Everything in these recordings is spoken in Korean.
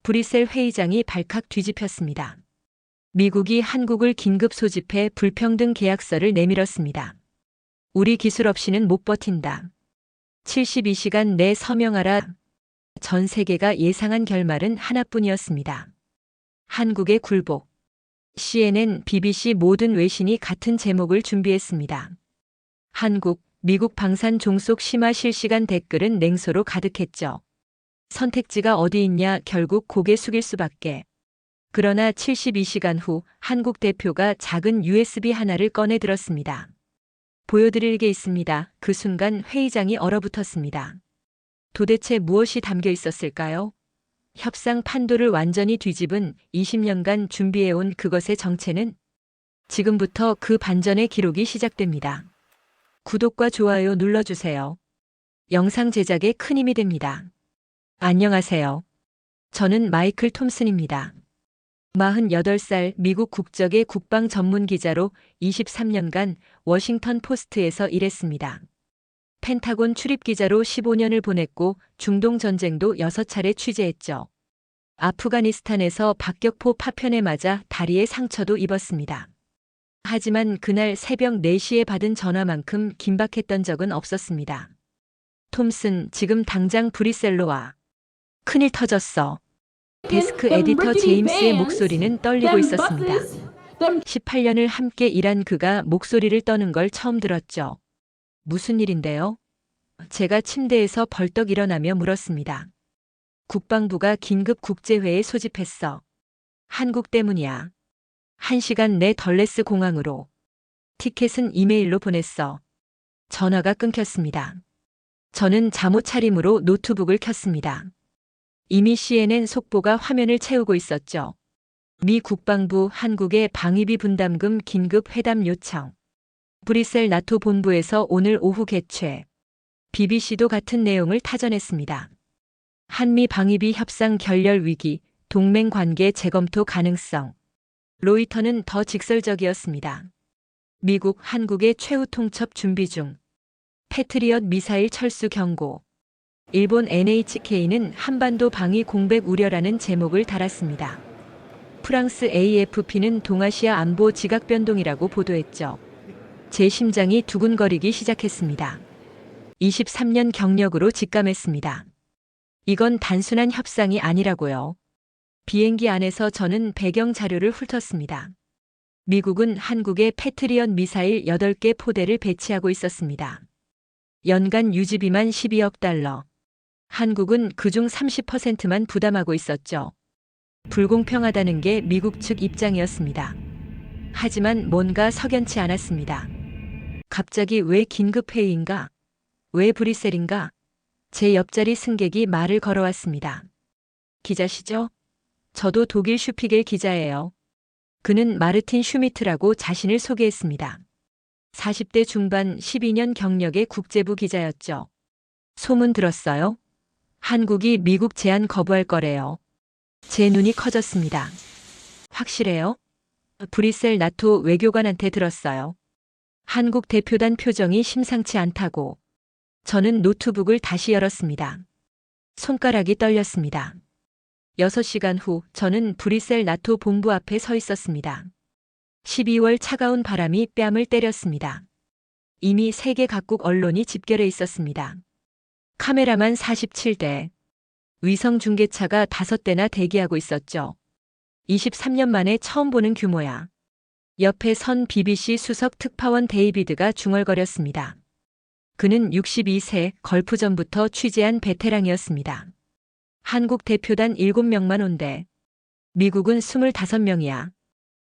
브뤼셀 회의장이 발칵 뒤집혔습니다. 미국이 한국을 긴급 소집해 불평등 계약서를 내밀었습니다. 우리 기술 없이는 못 버틴다. 72시간 내 서명하라. 전 세계가 예상한 결말은 하나뿐이었습니다. 한국의 굴복. CNN, BBC 모든 외신이 같은 제목을 준비했습니다. 한국, 미국 방산 종속 심화 실시간 댓글은 냉소로 가득했죠. 선택지가 어디 있냐 결국 고개 숙일 수밖에. 그러나 72시간 후 한국 대표가 작은 USB 하나를 꺼내 들었습니다. 보여드릴 게 있습니다. 그 순간 회의장이 얼어붙었습니다. 도대체 무엇이 담겨 있었을까요? 협상 판도를 완전히 뒤집은 20년간 준비해온 그것의 정체는? 지금부터 그 반전의 기록이 시작됩니다. 구독과 좋아요 눌러주세요. 영상 제작에 큰 힘이 됩니다. 안녕하세요. 저는 마이클 톰슨입니다. 48살 미국 국적의 국방 전문 기자로 23년간 워싱턴 포스트에서 일했습니다. 펜타곤 출입 기자로 15년을 보냈고 중동 전쟁도 6차례 취재했죠. 아프가니스탄에서 박격포 파편에 맞아 다리에 상처도 입었습니다. 하지만 그날 새벽 4시에 받은 전화만큼 긴박했던 적은 없었습니다. 톰슨, 지금 당장 브뤼셀로 와. 큰일 터졌어. 데스크 에디터 제임스의 목소리는 떨리고 있었습니다. 18년을 함께 일한 그가 목소리를 떠는 걸 처음 들었죠. 무슨 일인데요? 제가 침대에서 벌떡 일어나며 물었습니다. 국방부가 긴급 국제회에 소집했어. 한국 때문이야. 1시간 내 덜레스 공항으로. 티켓은 이메일로 보냈어. 전화가 끊겼습니다. 저는 잠옷 차림으로 노트북을 켰습니다. 이미 CNN 속보가 화면을 채우고 있었죠. 미 국방부 한국의 방위비 분담금 긴급 회담 요청. 브뤼셀 나토 본부에서 오늘 오후 개최. BBC도 같은 내용을 타전했습니다. 한미 방위비 협상 결렬 위기, 동맹 관계 재검토 가능성. 로이터는 더 직설적이었습니다. 미국, 한국의 최후 통첩 준비 중. 패트리엇 미사일 철수 경고. 일본 NHK는 한반도 방위 공백 우려라는 제목을 달았습니다. 프랑스 AFP는 동아시아 안보 지각 변동이라고 보도했죠. 제 심장이 두근거리기 시작했습니다. 23년 경력으로 직감했습니다. 이건 단순한 협상이 아니라고요. 비행기 안에서 저는 배경 자료를 훑었습니다. 미국은 한국에 패트리엇 미사일 8개 포대를 배치하고 있었습니다. 연간 유지비만 12억 달러. 한국은 그중 30%만 부담하고 있었죠. 불공평하다는 게 미국 측 입장이었습니다. 하지만 뭔가 석연치 않았습니다. 갑자기 왜 긴급 회의인가? 왜 브뤼셀인가? 제 옆자리 승객이 말을 걸어왔습니다. 기자시죠? 저도 독일 슈피겔 기자예요. 그는 마르틴 슈미트라고 자신을 소개했습니다. 40대 중반 12년 경력의 국제부 기자였죠. 소문 들었어요? 한국이 미국 제안 거부할 거래요. 제 눈이 커졌습니다. 확실해요? 브뤼셀 나토 외교관한테 들었어요. 한국 대표단 표정이 심상치 않다고. 저는 노트북을 다시 열었습니다. 손가락이 떨렸습니다. 6시간 후 저는 브뤼셀 나토 본부 앞에 서 있었습니다. 12월 차가운 바람이 뺨을 때렸습니다. 이미 세계 각국 언론이 집결해 있었습니다. 카메라만 47대, 위성 중계차가 5대나 대기하고 있었죠. 23년 만에 처음 보는 규모야. 옆에 선 BBC 수석 특파원 데이비드가 중얼거렸습니다. 그는 62세, 걸프전부터 취재한 베테랑이었습니다. 한국 대표단 7명만 온대. 미국은 25명이야.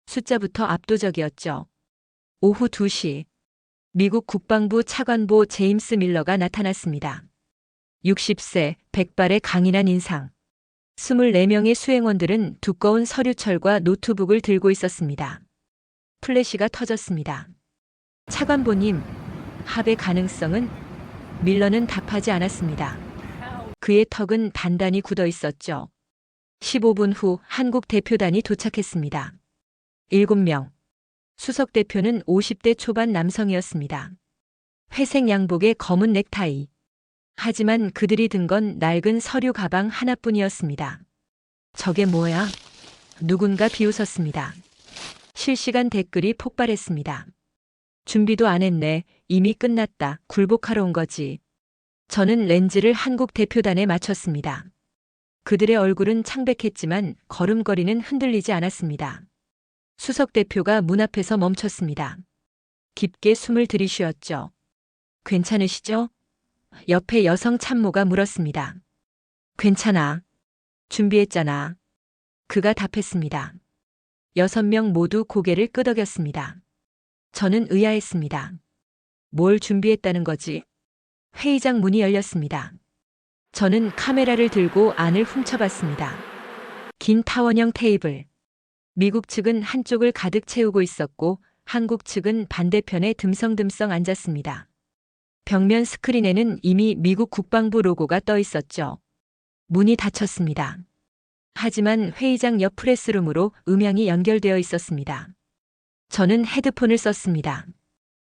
숫자부터 압도적이었죠. 오후 2시. 미국 국방부 차관보 제임스 밀러가 나타났습니다. 60세, 백발의 강인한 인상. 24명의 수행원들은 두꺼운 서류철과 노트북을 들고 있었습니다. 플래시가 터졌습니다. 차관보님, 합의 가능성은? 밀러는 답하지 않았습니다. 그의 턱은 단단히 굳어 있었죠. 15분 후 한국 대표단이 도착했습니다. 7명. 수석 대표는 50대 초반 남성이었습니다. 회색 양복에 검은 넥타이. 하지만 그들이 든 건 낡은 서류 가방 하나뿐이었습니다. 저게 뭐야? 누군가 비웃었습니다. 실시간 댓글이 폭발했습니다. 준비도 안 했네. 이미 끝났다. 굴복하러 온 거지. 저는 렌즈를 한국 대표단에 맞췄습니다. 그들의 얼굴은 창백했지만 걸음걸이는 흔들리지 않았습니다. 수석 대표가 문 앞에서 멈췄습니다. 깊게 숨을 들이쉬었죠. 괜찮으시죠? 옆에 여성 참모가 물었습니다. 괜찮아. 준비했잖아. 그가 답했습니다. 6명 모두 고개를 끄덕였습니다. 저는 의아했습니다. 뭘 준비했다는 거지? 회의장 문이 열렸습니다. 저는 카메라를 들고 안을 훔쳐봤습니다. 긴 타원형 테이블. 미국 측은 한쪽을 가득 채우고 있었고 한국 측은 반대편에 듬성듬성 앉았습니다. 벽면 스크린에는 이미 미국 국방부 로고가 떠 있었죠. 문이 닫혔습니다. 하지만 회의장 옆 프레스룸으로 음향이 연결되어 있었습니다. 저는 헤드폰을 썼습니다.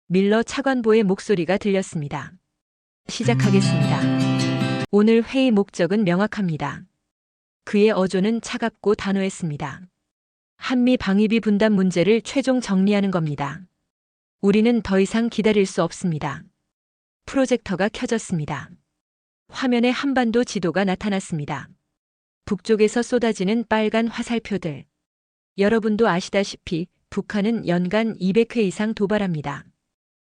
밀러 차관보의 목소리가 들렸습니다. 시작하겠습니다. 오늘 회의 목적은 명확합니다. 그의 어조는 차갑고 단호했습니다. 한미 방위비 분담 문제를 최종 정리하는 겁니다. 우리는 더 이상 기다릴 수 없습니다. 프로젝터가 켜졌습니다. 화면에 한반도 지도가 나타났습니다. 북쪽에서 쏟아지는 빨간 화살표들. 여러분도 아시다시피 북한은 연간 200회 이상 도발합니다.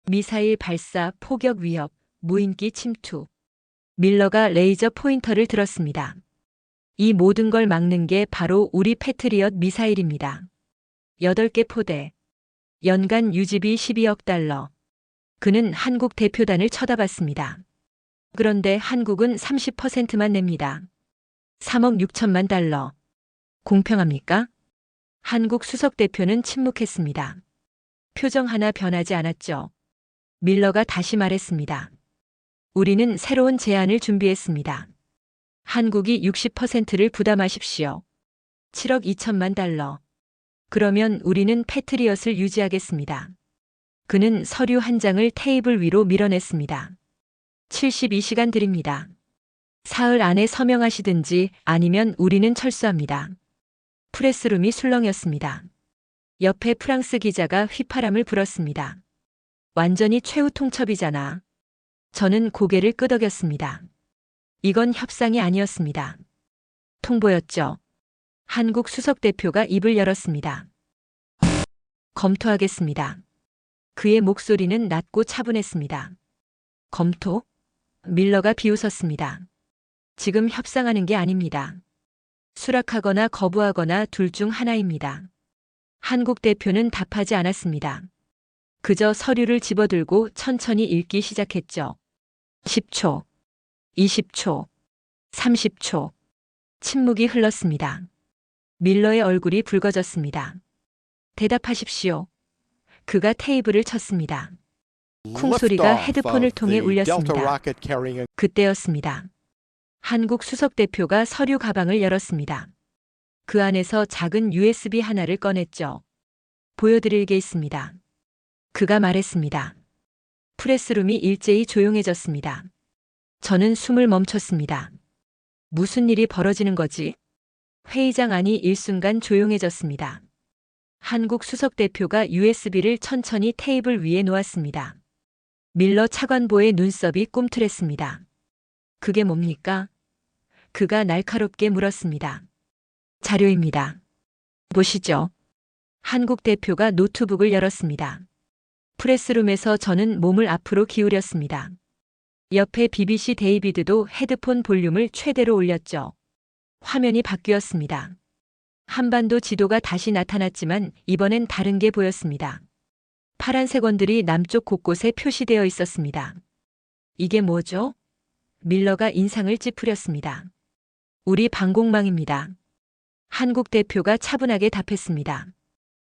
미사일 발사, 포격 위협, 무인기 침투. 밀러가 레이저 포인터를 들었습니다. 이 모든 걸 막는 게 바로 우리 패트리엇 미사일입니다. 8개 포대. 연간 유지비 12억 달러. 그는 한국 대표단을 쳐다봤습니다. 그런데 한국은 30%만 냅니다. 3억 6천만 달러. 공평합니까? 한국 수석 대표는 침묵했습니다. 표정 하나 변하지 않았죠. 밀러가 다시 말했습니다. 우리는 새로운 제안을 준비했습니다. 한국이 60%를 부담하십시오. 7억 2천만 달러. 그러면 우리는 패트리엇을 유지하겠습니다. 그는 서류 한 장을 테이블 위로 밀어냈습니다. 72시간 드립니다. 사흘 안에 서명하시든지 아니면 우리는 철수합니다. 프레스룸이 술렁였습니다. 옆에 프랑스 기자가 휘파람을 불었습니다. 완전히 최후 통첩이잖아. 저는 고개를 끄덕였습니다. 이건 협상이 아니었습니다. 통보였죠. 한국 수석 대표가 입을 열었습니다. 검토하겠습니다. 그의 목소리는 낮고 차분했습니다. 검토? 밀러가 비웃었습니다. 지금 협상하는 게 아닙니다. 수락하거나 거부하거나 둘 중 하나입니다. 한국 대표는 답하지 않았습니다. 그저 서류를 집어들고 천천히 읽기 시작했죠. 10초, 20초, 30초. 침묵이 흘렀습니다. 밀러의 얼굴이 붉어졌습니다. 대답하십시오. 그가 테이블을 쳤습니다. 쿵 소리가 헤드폰을 통해 울렸습니다. 그때였습니다. 한국 수석 대표가 서류 가방을 열었습니다. 그 안에서 작은 USB 하나를 꺼냈죠. 보여드릴 게 있습니다. 그가 말했습니다. 프레스룸이 일제히 조용해졌습니다. 저는 숨을 멈췄습니다. 무슨 일이 벌어지는 거지? 회의장 안이 일순간 조용해졌습니다. 한국 수석 대표가 USB를 천천히 테이블 위에 놓았습니다. 밀러 차관보의 눈썹이 꿈틀했습니다. 그게 뭡니까? 그가 날카롭게 물었습니다. 자료입니다. 보시죠. 한국 대표가 노트북을 열었습니다. 프레스룸에서 저는 몸을 앞으로 기울였습니다. 옆에 BBC 데이비드도 헤드폰 볼륨을 최대로 올렸죠. 화면이 바뀌었습니다. 한반도 지도가 다시 나타났지만 이번엔 다른 게 보였습니다. 파란색 원들이 남쪽 곳곳에 표시되어 있었습니다. 이게 뭐죠? 밀러가 인상을 찌푸렸습니다. 우리 방공망입니다. 한국 대표가 차분하게 답했습니다.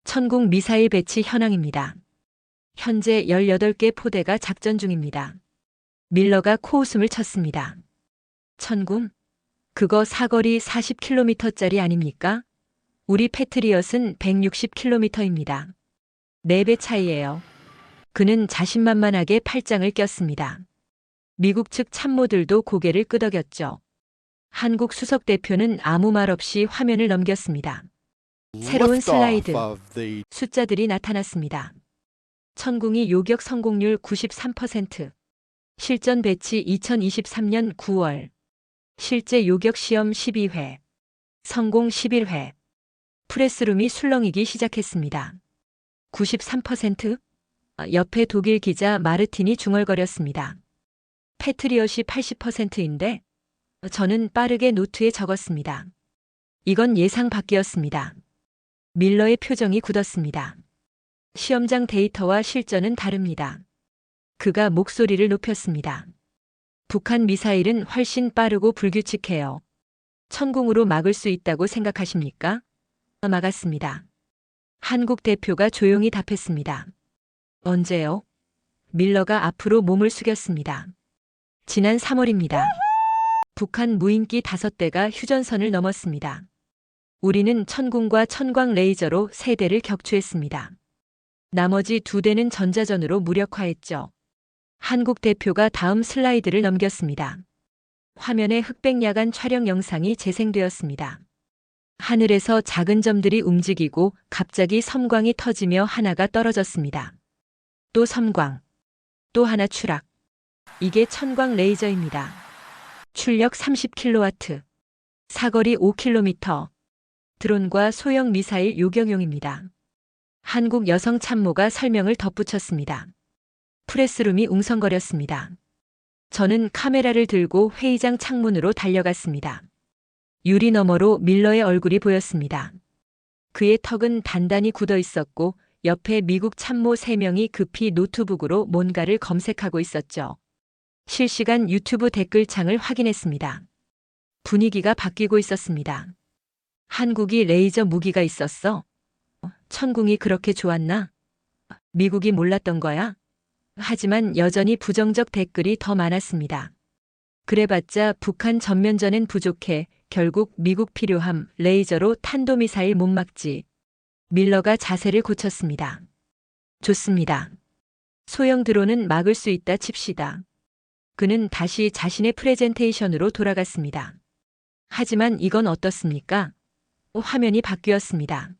천국 미사일 배치 현황입니다. 현재 18개 포대가 작전 중입니다. 밀러가 코웃음을 쳤습니다. 천궁? 그거 사거리 40km짜리 아닙니까? 우리 패트리엇은 160km입니다. 4배 차이예요. 그는 자신만만하게 팔짱을 꼈습니다. 미국 측 참모들도 고개를 끄덕였죠. 한국 수석 대표는 아무 말 없이 화면을 넘겼습니다. 새로운 Lift 슬라이드. off of the 숫자들이 나타났습니다. 천궁이 요격 성공률 93%. 실전 배치 2023년 9월. 실제 요격 시험 12회. 성공 11회. 프레스룸이 술렁이기 시작했습니다. 93%? 옆에 독일 기자 마르틴이 중얼거렸습니다. 패트리엇이 80%인데 저는 빠르게 노트에 적었습니다. 이건 예상 밖이었습니다. 밀러의 표정이 굳었습니다. 시험장 데이터와 실전은 다릅니다. 그가 목소리를 높였습니다. 북한 미사일은 훨씬 빠르고 불규칙해요. 천궁으로 막을 수 있다고 생각하십니까? 막았습니다. 한국 대표가 조용히 답했습니다. 언제요? 밀러가 앞으로 몸을 숙였습니다. 지난 3월입니다. 북한 무인기 5대가 휴전선을 넘었습니다. 우리는 천궁과 천광 레이저로 3대를 격추했습니다. 나머지 2대는 전자전으로 무력화했죠. 한국 대표가 다음 슬라이드를 넘겼습니다. 화면에 흑백 야간 촬영 영상이 재생되었습니다. 하늘에서 작은 점들이 움직이고 갑자기 섬광이 터지며 하나가 떨어졌습니다. 또 섬광. 또 하나 추락. 이게 천광 레이저입니다. 출력 30kW. 사거리 5km. 드론과 소형 미사일 요격용입니다. 한국 여성 참모가 설명을 덧붙였습니다. 프레스룸이 웅성거렸습니다. 저는 카메라를 들고 회의장 창문으로 달려갔습니다. 유리 너머로 밀러의 얼굴이 보였습니다. 그의 턱은 단단히 굳어 있었고 옆에 미국 참모 3명이 급히 노트북으로 뭔가를 검색하고 있었죠. 실시간 유튜브 댓글창을 확인했습니다. 분위기가 바뀌고 있었습니다. 한국이 레이저 무기가 있었어? 천궁이 그렇게 좋았나? 미국이 몰랐던 거야? 하지만 여전히 부정적 댓글이 더 많았습니다. 그래봤자 북한 전면전엔 부족해. 결국 미국 필요함. 레이저로 탄도미사일 못 막지. 밀러가 자세를 고쳤습니다. 좋습니다. 소형 드론은 막을 수 있다 칩시다. 그는 다시 자신의 프레젠테이션으로 돌아갔습니다. 하지만 이건 어떻습니까? 화면이 바뀌었습니다.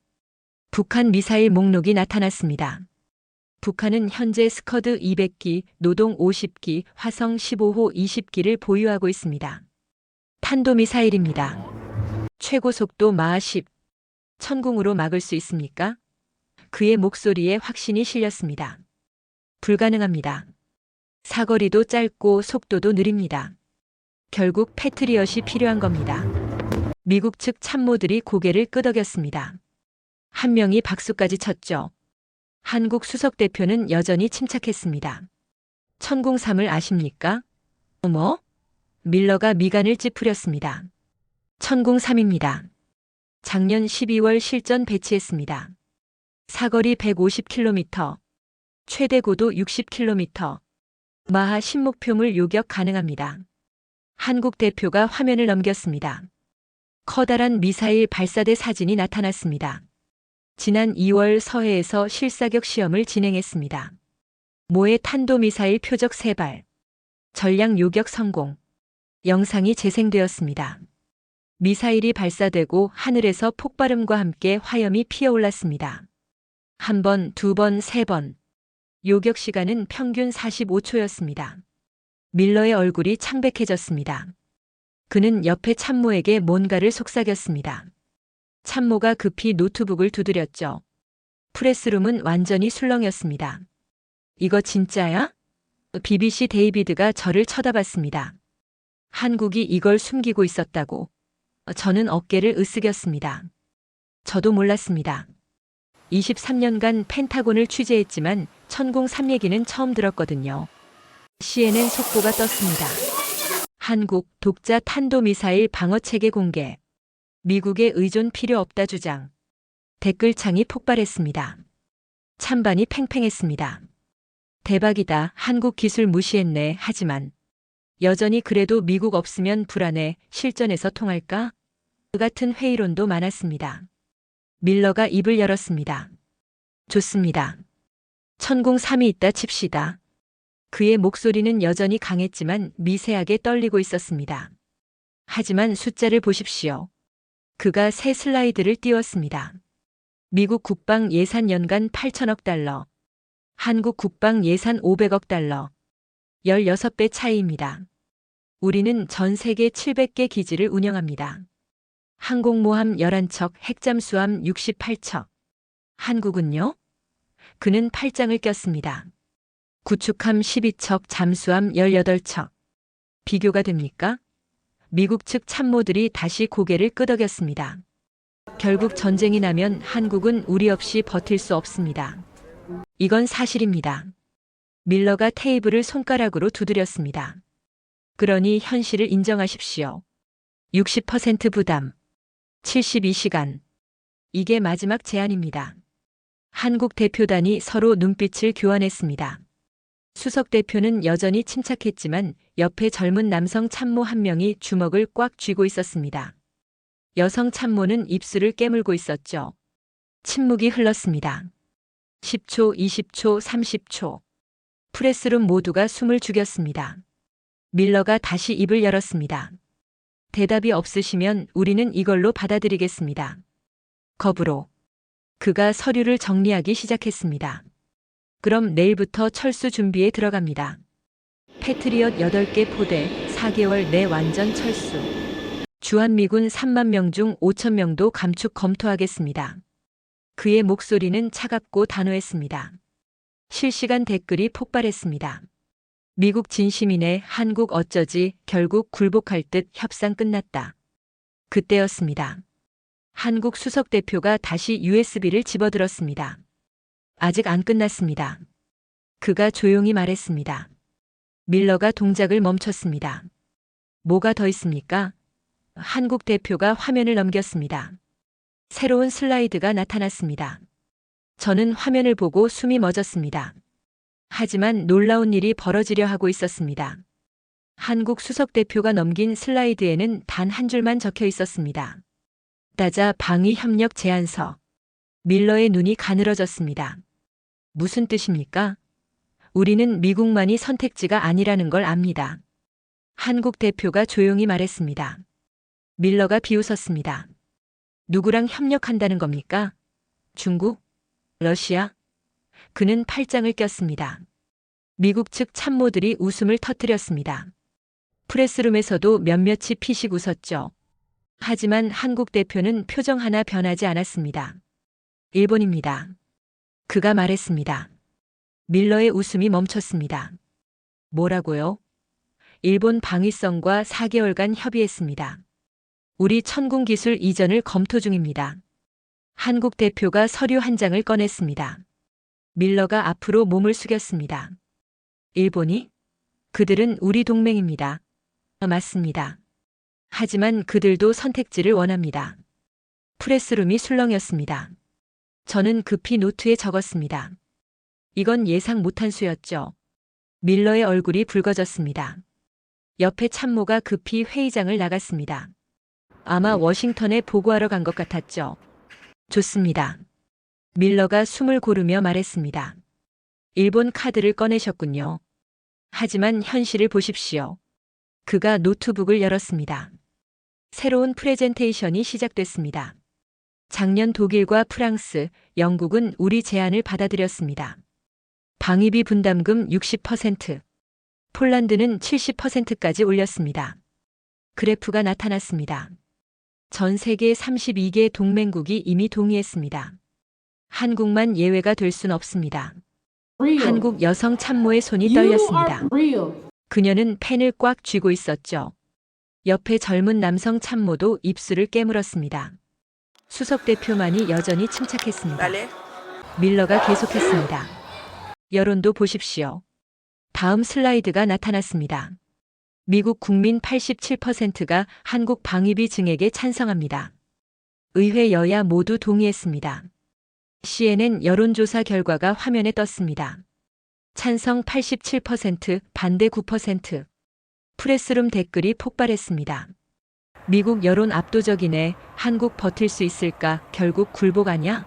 북한 미사일 목록이 나타났습니다. 북한은 현재 스커드 200기, 노동 50기, 화성 15호 20기를 보유하고 있습니다. 탄도미사일입니다. 최고 속도 마하 10. 천궁으로 막을 수 있습니까? 그의 목소리에 확신이 실렸습니다. 불가능합니다. 사거리도 짧고 속도도 느립니다. 결국 패트리엇이 필요한 겁니다. 미국 측 참모들이 고개를 끄덕였습니다. 한 명이 박수까지 쳤죠. 한국 수석 대표는 여전히 침착했습니다. 천궁3을 아십니까? 뭐? 밀러가 미간을 찌푸렸습니다. 천궁3입니다. 작년 12월 실전 배치했습니다. 사거리 150km, 최대 고도 60km, 마하 10 목표물 요격 가능합니다. 한국 대표가 화면을 넘겼습니다. 커다란 미사일 발사대 사진이 나타났습니다. 지난 2월 서해에서 실사격 시험을 진행했습니다. 모의 탄도미사일 표적 3발. 전량 요격 성공. 영상이 재생되었습니다. 미사일이 발사되고 하늘에서 폭발음과 함께 화염이 피어올랐습니다. 1번, 2번, 3번. 요격 시간은 평균 45초였습니다. 밀러의 얼굴이 창백해졌습니다. 그는 옆에 참모에게 뭔가를 속삭였습니다. 참모가 급히 노트북을 두드렸죠. 프레스룸은 완전히 술렁였습니다. 이거 진짜야? BBC 데이비드가 저를 쳐다봤습니다. 한국이 이걸 숨기고 있었다고. 저는 어깨를 으쓱였습니다. 저도 몰랐습니다. 23년간 펜타곤을 취재했지만 천궁3 얘기는 처음 들었거든요. CNN 속보가 떴습니다. 한국 독자 탄도미사일 방어체계 공개. 미국의 의존 필요 없다 주장. 댓글창이 폭발했습니다. 찬반이 팽팽했습니다. 대박이다. 한국 기술 무시했네. 하지만 여전히 그래도 미국 없으면 불안해. 실전에서 통할까? 그 같은 회의론도 많았습니다. 밀러가 입을 열었습니다. 좋습니다. 천궁3이 있다 칩시다. 그의 목소리는 여전히 강했지만 미세하게 떨리고 있었습니다. 하지만 숫자를 보십시오. 그가 새 슬라이드를 띄웠습니다. 미국 국방 예산 연간 8천억 달러. 한국 국방 예산 500억 달러. 16배 차이입니다. 우리는 전 세계 700개 기지를 운영합니다. 항공모함 11척, 핵잠수함 68척. 한국은요? 그는 팔짱을 꼈습니다. 구축함 12척, 잠수함 18척. 비교가 됩니까? 미국 측 참모들이 다시 고개를 끄덕였습니다. 결국 전쟁이 나면 한국은 우리 없이 버틸 수 없습니다. 이건 사실입니다. 밀러가 테이블을 손가락으로 두드렸습니다. 그러니 현실을 인정하십시오. 60% 부담. 72시간. 이게 마지막 제안입니다. 한국 대표단이 서로 눈빛을 교환했습니다. 수석 대표는 여전히 침착했지만 옆에 젊은 남성 참모 한 명이 주먹을 꽉 쥐고 있었습니다. 여성 참모는 입술을 깨물고 있었죠. 침묵이 흘렀습니다. 10초, 20초, 30초. 프레스룸 모두가 숨을 죽였습니다. 밀러가 다시 입을 열었습니다. 대답이 없으시면 우리는 이걸로 받아들이겠습니다. 겁으로. 그가 서류를 정리하기 시작했습니다. 그럼 내일부터 철수 준비에 들어갑니다. 패트리엇 8개 포대, 4개월 내 완전 철수. 주한미군 3만 명 중 5천 명도 감축 검토하겠습니다. 그의 목소리는 차갑고 단호했습니다. 실시간 댓글이 폭발했습니다. 미국 진심이네, 한국 어쩌지, 결국 굴복할 듯, 협상 끝났다. 그때였습니다. 한국 수석 대표가 다시 USB를 집어들었습니다. 아직 안 끝났습니다. 그가 조용히 말했습니다. 밀러가 동작을 멈췄습니다. 뭐가 더 있습니까? 한국 대표가 화면을 넘겼습니다. 새로운 슬라이드가 나타났습니다. 저는 화면을 보고 숨이 멎었습니다. 하지만 놀라운 일이 벌어지려 하고 있었습니다. 한국 수석 대표가 넘긴 슬라이드에는 단 한 줄만 적혀 있었습니다. 따자 방위 협력 제안서. 밀러의 눈이 가늘어졌습니다. 무슨 뜻입니까? 우리는 미국만이 선택지가 아니라는 걸 압니다. 한국 대표가 조용히 말했습니다. 밀러가 비웃었습니다. 누구랑 협력한다는 겁니까? 중국? 러시아? 그는 팔짱을 꼈습니다. 미국 측 참모들이 웃음을 터뜨렸습니다. 프레스룸에서도 몇몇이 피식 웃었죠. 하지만 한국 대표는 표정 하나 변하지 않았습니다. 일본입니다. 그가 말했습니다. 밀러의 웃음이 멈췄습니다. 뭐라고요? 일본 방위성과 4개월간 협의했습니다. 우리 천군 기술 이전을 검토 중입니다. 한국 대표가 서류 한 장을 꺼냈습니다. 밀러가 앞으로 몸을 숙였습니다. 일본이? 그들은 우리 동맹입니다. 맞습니다. 하지만 그들도 선택지를 원합니다. 프레스룸이 술렁였습니다. 저는 급히 노트에 적었습니다. 이건 예상 못한 수였죠. 밀러의 얼굴이 붉어졌습니다. 옆에 참모가 급히 회의장을 나갔습니다. 아마 워싱턴에 보고하러 간 것 같았죠. 좋습니다. 밀러가 숨을 고르며 말했습니다. 일본 카드를 꺼내셨군요. 하지만 현실을 보십시오. 그가 노트북을 열었습니다. 새로운 프레젠테이션이 시작됐습니다. 작년 독일과 프랑스, 영국은 우리 제안을 받아들였습니다. 방위비 분담금 60%, 폴란드는 70%까지 올렸습니다. 그래프가 나타났습니다. 전 세계 32개 동맹국이 이미 동의했습니다. 한국만 예외가 될 순 없습니다. 한국 여성 참모의 손이 떨렸습니다. 그녀는 펜을 꽉 쥐고 있었죠. 옆에 젊은 남성 참모도 입술을 깨물었습니다. 수석 대표만이 여전히 침착했습니다. 밀러가 계속했습니다. 여론도 보십시오. 다음 슬라이드가 나타났습니다. 미국 국민 87%가 한국 방위비 증액에 찬성합니다. 의회 여야 모두 동의했습니다. CNN 여론조사 결과가 화면에 떴습니다. 찬성 87%, 반대 9%. 프레스룸 댓글이 폭발했습니다. 미국 여론 압도적이네. 한국 버틸 수 있을까? 결국 굴복 아냐?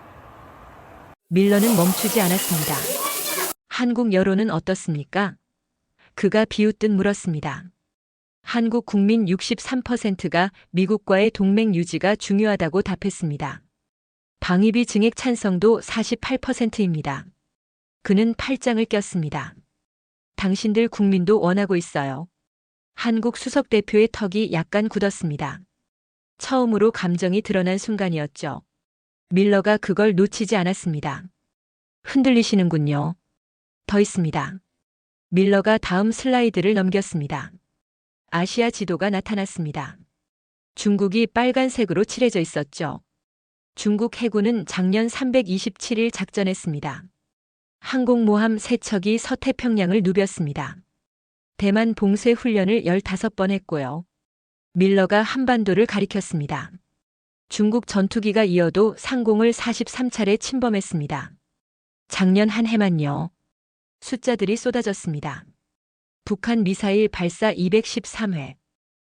밀러는 멈추지 않았습니다. 한국 여론은 어떻습니까? 그가 비웃듯 물었습니다. 한국 국민 63%가 미국과의 동맹 유지가 중요하다고 답했습니다. 방위비 증액 찬성도 48%입니다. 그는 팔짱을 꼈습니다. 당신들 국민도 원하고 있어요. 한국 수석 대표의 턱이 약간 굳었습니다. 처음으로 감정이 드러난 순간이었죠. 밀러가 그걸 놓치지 않았습니다. 흔들리시는군요. 더 있습니다. 밀러가 다음 슬라이드를 넘겼습니다. 아시아 지도가 나타났습니다. 중국이 빨간색으로 칠해져 있었죠. 중국 해군은 작년 327일 작전했습니다. 항공모함 3척이 서태평양을 누볐습니다. 대만 봉쇄 훈련을 15번 했고요. 밀러가 한반도를 가리켰습니다. 중국 전투기가 이어도 상공을 43차례 침범했습니다. 작년 한 해만요. 숫자들이 쏟아졌습니다. 북한 미사일 발사 213회,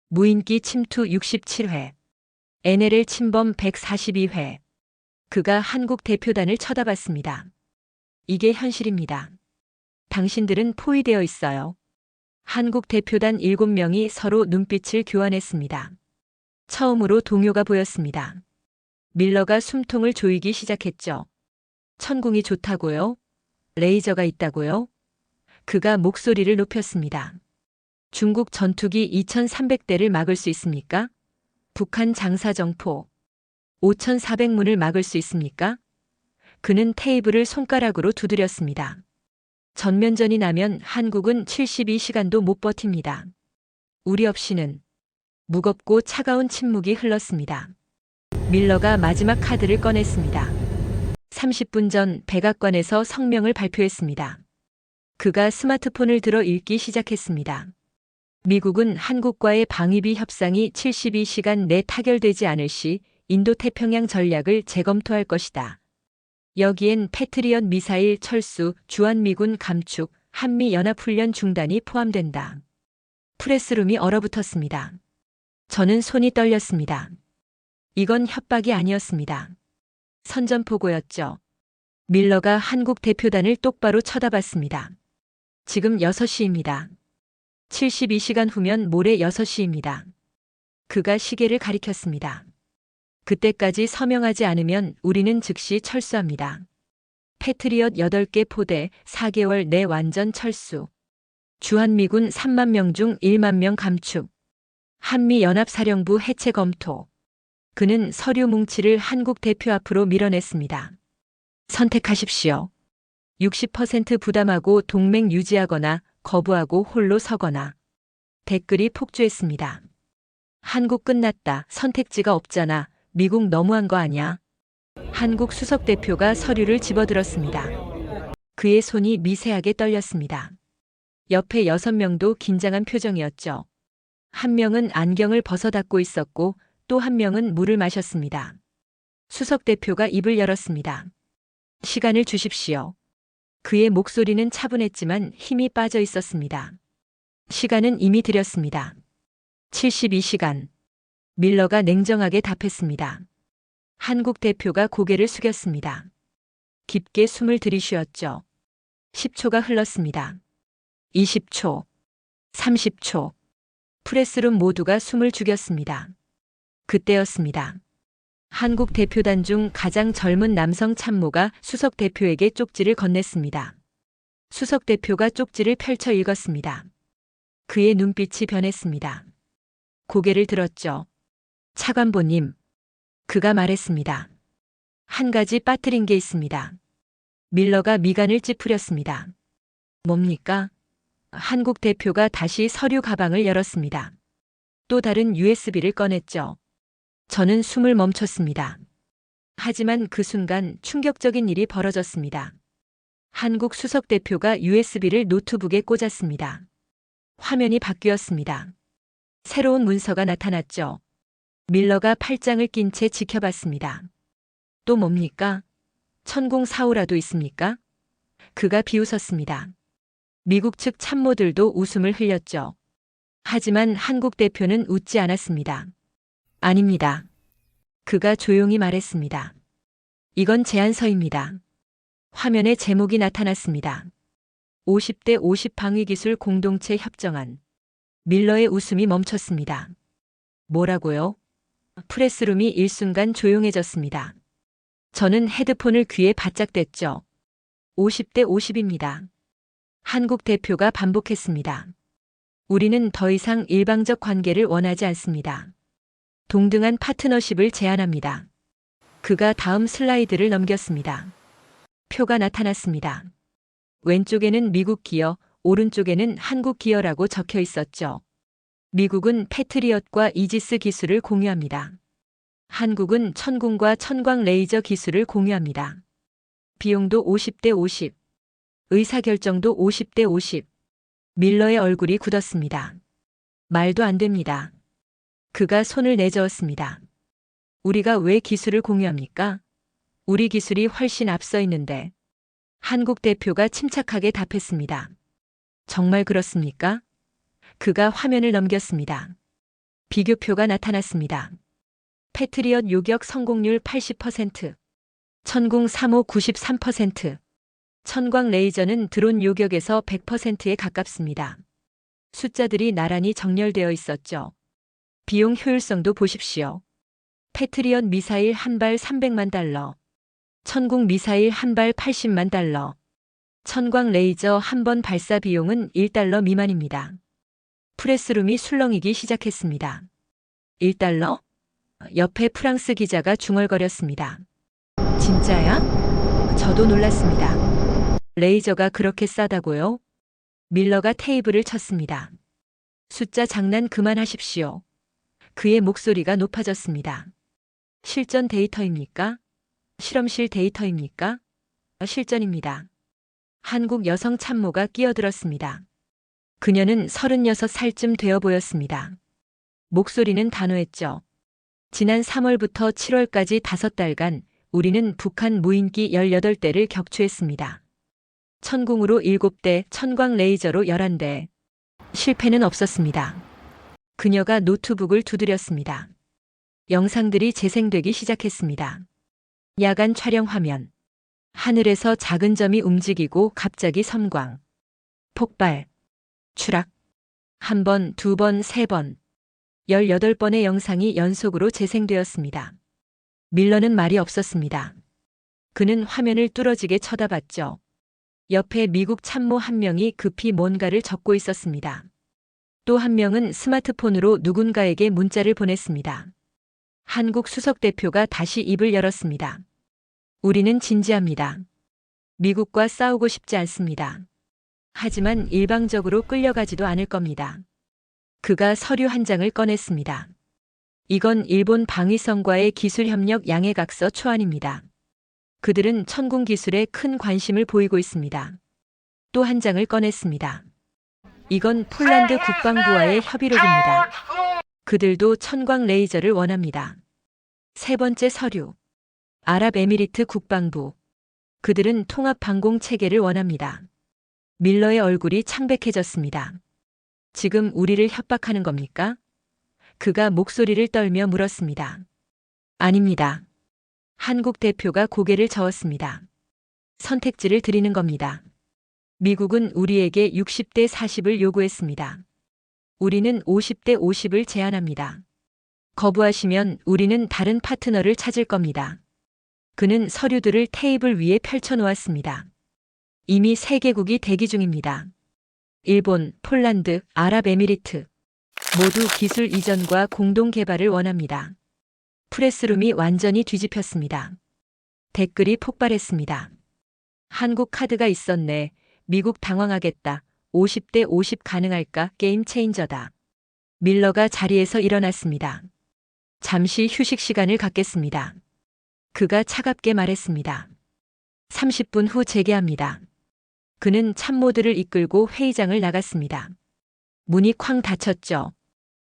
무인기 침투 67회, NLL 침범 142회. 그가 한국 대표단을 쳐다봤습니다. 이게 현실입니다. 당신들은 포위되어 있어요. 한국 대표단 7명이 서로 눈빛을 교환했습니다. 처음으로 동요가 보였습니다. 밀러가 숨통을 조이기 시작했죠. 천궁이 좋다고요? 레이저가 있다고요? 그가 목소리를 높였습니다. 중국 전투기 2300대를 막을 수 있습니까? 북한 장사정포 5400문을 막을 수 있습니까? 그는 테이블을 손가락으로 두드렸습니다. 전면전이 나면 한국은 72시간도 못 버팁니다. 우리 없이는. 무겁고 차가운 침묵이 흘렀습니다. 밀러가 마지막 카드를 꺼냈습니다. 30분 전 백악관에서 성명을 발표했습니다. 그가 스마트폰을 들어 읽기 시작했습니다. 미국은 한국과의 방위비 협상이 72시간 내 타결되지 않을 시 인도태평양 전략을 재검토할 것이다. 여기엔 패트리엇 미사일 철수, 주한미군 감축, 한미연합훈련 중단이 포함된다. 프레스룸이 얼어붙었습니다. 저는 손이 떨렸습니다. 이건 협박이 아니었습니다. 선전포고였죠. 밀러가 한국 대표단을 똑바로 쳐다봤습니다. 지금 6시입니다. 72시간 후면 모레 6시입니다. 그가 시계를 가리켰습니다. 그때까지 서명하지 않으면 우리는 즉시 철수합니다. 패트리엇 8개 포대 4개월 내 완전 철수. 주한미군 3만 명 중 1만 명 감축. 한미연합사령부 해체 검토. 그는 서류 뭉치를 한국 대표 앞으로 밀어냈습니다. 선택하십시오. 60% 부담하고 동맹 유지하거나 거부하고 홀로 서거나. 댓글이 폭주했습니다. 한국 끝났다. 선택지가 없잖아. 미국 너무한 거 아냐? 한국 수석 대표가 서류를 집어들었습니다. 그의 손이 미세하게 떨렸습니다. 옆에 6명도 긴장한 표정이었죠. 한 명은 안경을 벗어닫고 있었고 또 한 명은 물을 마셨습니다. 수석 대표가 입을 열었습니다. 시간을 주십시오. 그의 목소리는 차분했지만 힘이 빠져 있었습니다. 시간은 이미 드렸습니다. 72시간. 밀러가 냉정하게 답했습니다. 한국 대표가 고개를 숙였습니다. 깊게 숨을 들이쉬었죠. 10초가 흘렀습니다. 20초. 30초. 프레스룸 모두가 숨을 죽였습니다. 그때였습니다. 한국 대표단 중 가장 젊은 남성 참모가 수석 대표에게 쪽지를 건넸습니다. 수석 대표가 쪽지를 펼쳐 읽었습니다. 그의 눈빛이 변했습니다. 고개를 들었죠. 차관보님. 그가 말했습니다. 한 가지 빠뜨린 게 있습니다. 밀러가 미간을 찌푸렸습니다. 뭡니까? 한국 대표가 다시 서류 가방을 열었습니다. 또 다른 USB를 꺼냈죠. 저는 숨을 멈췄습니다. 하지만 그 순간 충격적인 일이 벌어졌습니다. 한국 수석 대표가 USB를 노트북에 꽂았습니다. 화면이 바뀌었습니다. 새로운 문서가 나타났죠. 밀러가 팔짱을 낀 채 지켜봤습니다. 또 뭡니까? 천공 사오라도 있습니까? 그가 비웃었습니다. 미국 측 참모들도 웃음을 흘렸죠. 하지만 한국 대표는 웃지 않았습니다. 아닙니다. 그가 조용히 말했습니다. 이건 제안서입니다. 화면에 제목이 나타났습니다. 50대 50 방위기술 공동체 협정안. 밀러의 웃음이 멈췄습니다. 뭐라고요? 프레스룸이 일순간 조용해졌습니다. 저는 헤드폰을 귀에 바짝 댔죠. 50대 50입니다. 한국 대표가 반복했습니다. 우리는 더 이상 일방적 관계를 원하지 않습니다. 동등한 파트너십을 제안합니다. 그가 다음 슬라이드를 넘겼습니다. 표가 나타났습니다. 왼쪽에는 미국 기어, 오른쪽에는 한국 기어라고 적혀 있었죠. 미국은 패트리엇과 이지스 기술을 공유합니다. 한국은 천궁과 천광 레이저 기술을 공유합니다. 비용도 50대 50. 의사결정도 50대 50. 밀러의 얼굴이 굳었습니다. 말도 안 됩니다. 그가 손을 내저었습니다. 우리가 왜 기술을 공유합니까? 우리 기술이 훨씬 앞서 있는데. 한국 대표가 침착하게 답했습니다. 정말 그렇습니까? 그가 화면을 넘겼습니다. 비교표가 나타났습니다. 패트리엇 요격 성공률 80%, 천궁 3호 93%, 천광 레이저는 드론 요격에서 100%에 가깝습니다. 숫자들이 나란히 정렬되어 있었죠. 비용 효율성도 보십시오. 패트리엇 미사일 한 발 300만 달러, 천궁 미사일 한 발 80만 달러, 천광 레이저 한 번 발사 비용은 1달러 미만입니다. 프레스룸이 술렁이기 시작했습니다. 1달러? 옆에 프랑스 기자가 중얼거렸습니다. 진짜야? 저도 놀랐습니다. 레이저가 그렇게 싸다고요? 밀러가 테이블을 쳤습니다. 숫자 장난 그만하십시오. 그의 목소리가 높아졌습니다. 실전 데이터입니까? 실험실 데이터입니까? 실전입니다. 한국 여성 참모가 끼어들었습니다. 그녀는 36살쯤 되어 보였습니다. 목소리는 단호했죠. 지난 3월부터 7월까지 5달간 우리는 북한 무인기 18대를 격추했습니다. 천궁으로 7대, 천광 레이저로 11대. 실패는 없었습니다. 그녀가 노트북을 두드렸습니다. 영상들이 재생되기 시작했습니다. 야간 촬영 화면. 하늘에서 작은 점이 움직이고 갑자기 섬광. 폭발. 추락. 한 번, 두 번, 세 번. 18번의 영상이 연속으로 재생되었습니다. 밀러는 말이 없었습니다. 그는 화면을 뚫어지게 쳐다봤죠. 옆에 미국 참모 한 명이 급히 뭔가를 적고 있었습니다. 또 한 명은 스마트폰으로 누군가에게 문자를 보냈습니다. 한국 수석 대표가 다시 입을 열었습니다. 우리는 진지합니다. 미국과 싸우고 싶지 않습니다. 하지만 일방적으로 끌려가지도 않을 겁니다. 그가 서류 한 장을 꺼냈습니다. 이건 일본 방위성과의 기술협력 양해각서 초안입니다. 그들은 천궁 기술에 큰 관심을 보이고 있습니다. 또 한 장을 꺼냈습니다. 이건 폴란드 국방부와의 협의록입니다. 그들도 천광 레이저를 원합니다. 세 번째 서류. 아랍에미리트 국방부. 그들은 통합 방공 체계를 원합니다. 밀러의 얼굴이 창백해졌습니다. 지금 우리를 협박하는 겁니까? 그가 목소리를 떨며 물었습니다. 아닙니다. 한국 대표가 고개를 저었습니다. 선택지를 드리는 겁니다. 미국은 우리에게 60대 40을 요구했습니다. 우리는 50대 50을 제안합니다. 거부하시면 우리는 다른 파트너를 찾을 겁니다. 그는 서류들을 테이블 위에 펼쳐놓았습니다. 이미 3개국이 대기 중입니다. 일본, 폴란드, 아랍에미리트. 모두 기술 이전과 공동 개발을 원합니다. 프레스룸이 완전히 뒤집혔습니다. 댓글이 폭발했습니다. 한국 카드가 있었네. 미국 당황하겠다. 50대 50 가능할까? 게임 체인저다. 밀러가 자리에서 일어났습니다. 잠시 휴식 시간을 갖겠습니다. 그가 차갑게 말했습니다. 30분 후 재개합니다. 그는 참모들을 이끌고 회의장을 나갔습니다. 문이 쾅 닫혔죠.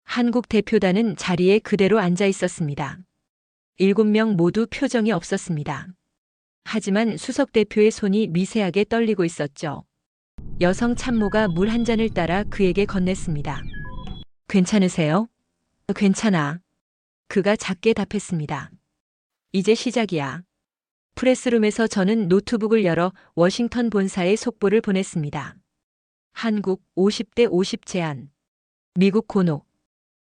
한국 대표단은 자리에 그대로 앉아 있었습니다. 7명 모두 표정이 없었습니다. 하지만 수석 대표의 손이 미세하게 떨리고 있었죠. 여성 참모가 물 한 잔을 따라 그에게 건넸습니다. 괜찮으세요? 괜찮아. 그가 작게 답했습니다. 이제 시작이야. 프레스룸에서 저는 노트북을 열어 워싱턴 본사에 속보를 보냈습니다. 한국 50대 50 제안. 미국 고노.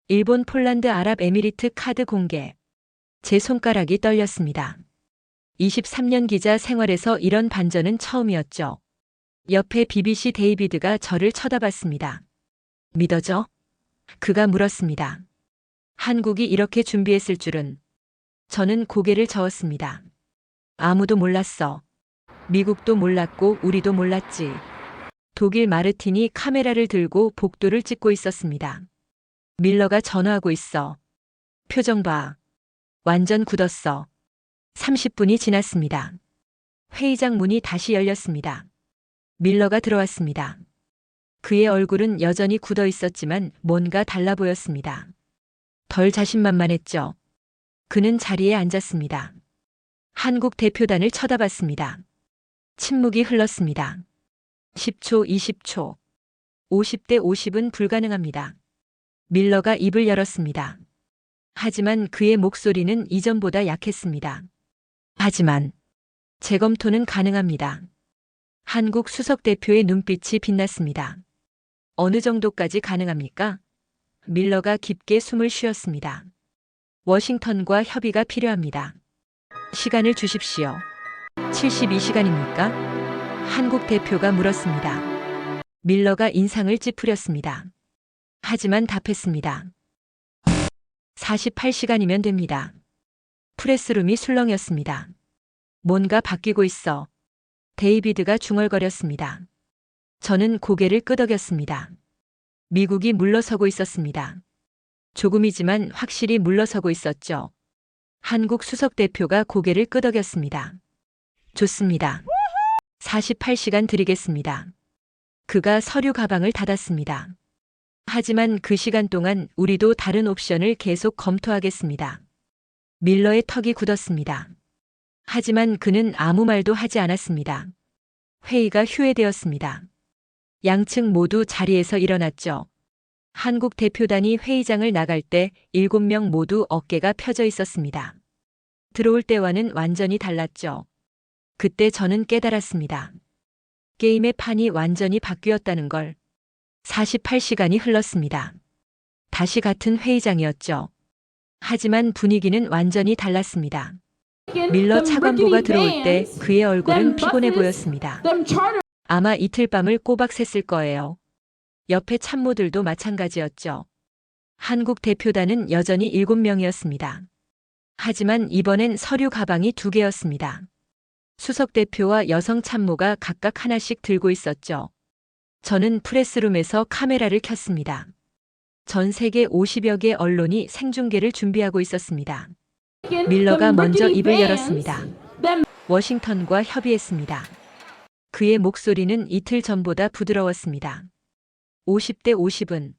일본 폴란드 아랍에미리트 카드 공개. 제 손가락이 떨렸습니다. 23년 기자 생활에서 이런 반전은 처음이었죠. 옆에 BBC 데이비드가 저를 쳐다봤습니다. 믿어져? 그가 물었습니다. 한국이 이렇게 준비했을 줄은. 저는 고개를 저었습니다. 아무도 몰랐어. 미국도 몰랐고 우리도 몰랐지. 독일 마르틴이 카메라를 들고 복도를 찍고 있었습니다. 밀러가 전화하고 있어. 표정 봐. 완전 굳었어. 30분이 지났습니다. 회의장 문이 다시 열렸습니다. 밀러가 들어왔습니다. 그의 얼굴은 여전히 굳어 있었지만 뭔가 달라 보였습니다. 덜 자신만만했죠. 그는 자리에 앉았습니다. 한국 대표단을 쳐다봤습니다. 침묵이 흘렀습니다. 10초, 20초. 50대 50은 불가능합니다. 밀러가 입을 열었습니다. 하지만 그의 목소리는 이전보다 약했습니다. 하지만 재검토는 가능합니다. 한국 수석 대표의 눈빛이 빛났습니다. 어느 정도까지 가능합니까? 밀러가 깊게 숨을 쉬었습니다. 워싱턴과 협의가 필요합니다. 시간을 주십시오. 72시간입니까? 한국 대표가 물었습니다. 밀러가 인상을 찌푸렸습니다. 하지만 답했습니다. 48시간이면 됩니다. 프레스룸이 술렁였습니다. 뭔가 바뀌고 있어. 데이비드가 중얼거렸습니다. 저는 고개를 끄덕였습니다. 미국이 물러서고 있었습니다. 조금이지만 확실히 물러서고 있었죠. 한국 수석 대표가 고개를 끄덕였습니다. 좋습니다. 48시간 드리겠습니다. 그가 서류 가방을 닫았습니다. 하지만 그 시간 동안 우리도 다른 옵션을 계속 검토하겠습니다. 밀러의 턱이 굳었습니다. 하지만 그는 아무 말도 하지 않았습니다. 회의가 휴회되었습니다. 양측 모두 자리에서 일어났죠. 한국 대표단이 회의장을 나갈 때 7명 모두 어깨가 펴져 있었습니다. 들어올 때와는 완전히 달랐죠. 그때 저는 깨달았습니다. 게임의 판이 완전히 바뀌었다는 걸. 48시간이 흘렀습니다. 다시 같은 회의장이었죠. 하지만 분위기는 완전히 달랐습니다. 밀러 차관보가 들어올 때 그의 얼굴은 피곤해 보였습니다. 아마 이틀 밤을 꼬박 샜을 거예요. 옆에 참모들도 마찬가지였죠. 한국 대표단은 여전히 7명이었습니다. 하지만 이번엔 서류 가방이 2개였습니다. 수석 대표와 여성 참모가 각각 하나씩 들고 있었죠. 저는 프레스룸에서 카메라를 켰습니다. 전 세계 50여 개 언론이 생중계를 준비하고 있었습니다. 밀러가 먼저 입을 열었습니다. 워싱턴과 협의했습니다. 그의 목소리는 이틀 전보다 부드러웠습니다. 50대 50은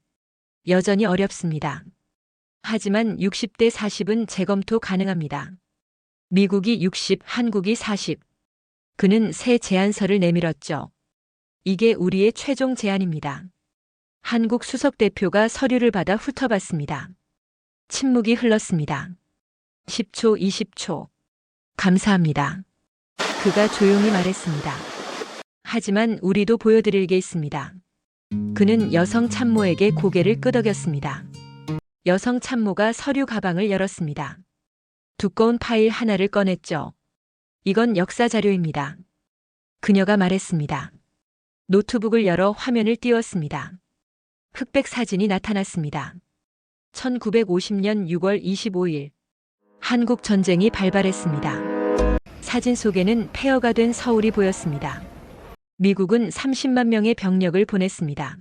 여전히 어렵습니다. 하지만 60대 40은 재검토 가능합니다. 미국이 60, 한국이 40. 그는 새 제안서를 내밀었죠. 이게 우리의 최종 제안입니다. 한국 수석 대표가 서류를 받아 훑어봤습니다. 침묵이 흘렀습니다. 10초, 20초. 감사합니다. 그가 조용히 말했습니다. 하지만 우리도 보여드릴 게 있습니다. 그는 여성 참모에게 고개를 끄덕였습니다. 여성 참모가 서류 가방을 열었습니다. 두꺼운 파일 하나를 꺼냈죠. 이건 역사 자료입니다. 그녀가 말했습니다. 노트북을 열어 화면을 띄웠습니다. 흑백 사진이 나타났습니다. 1950년 6월 25일. 한국 전쟁이 발발했습니다. 사진 속에는 폐허가 된 서울이 보였습니다. 미국은 30만 명의 병력을 보냈습니다.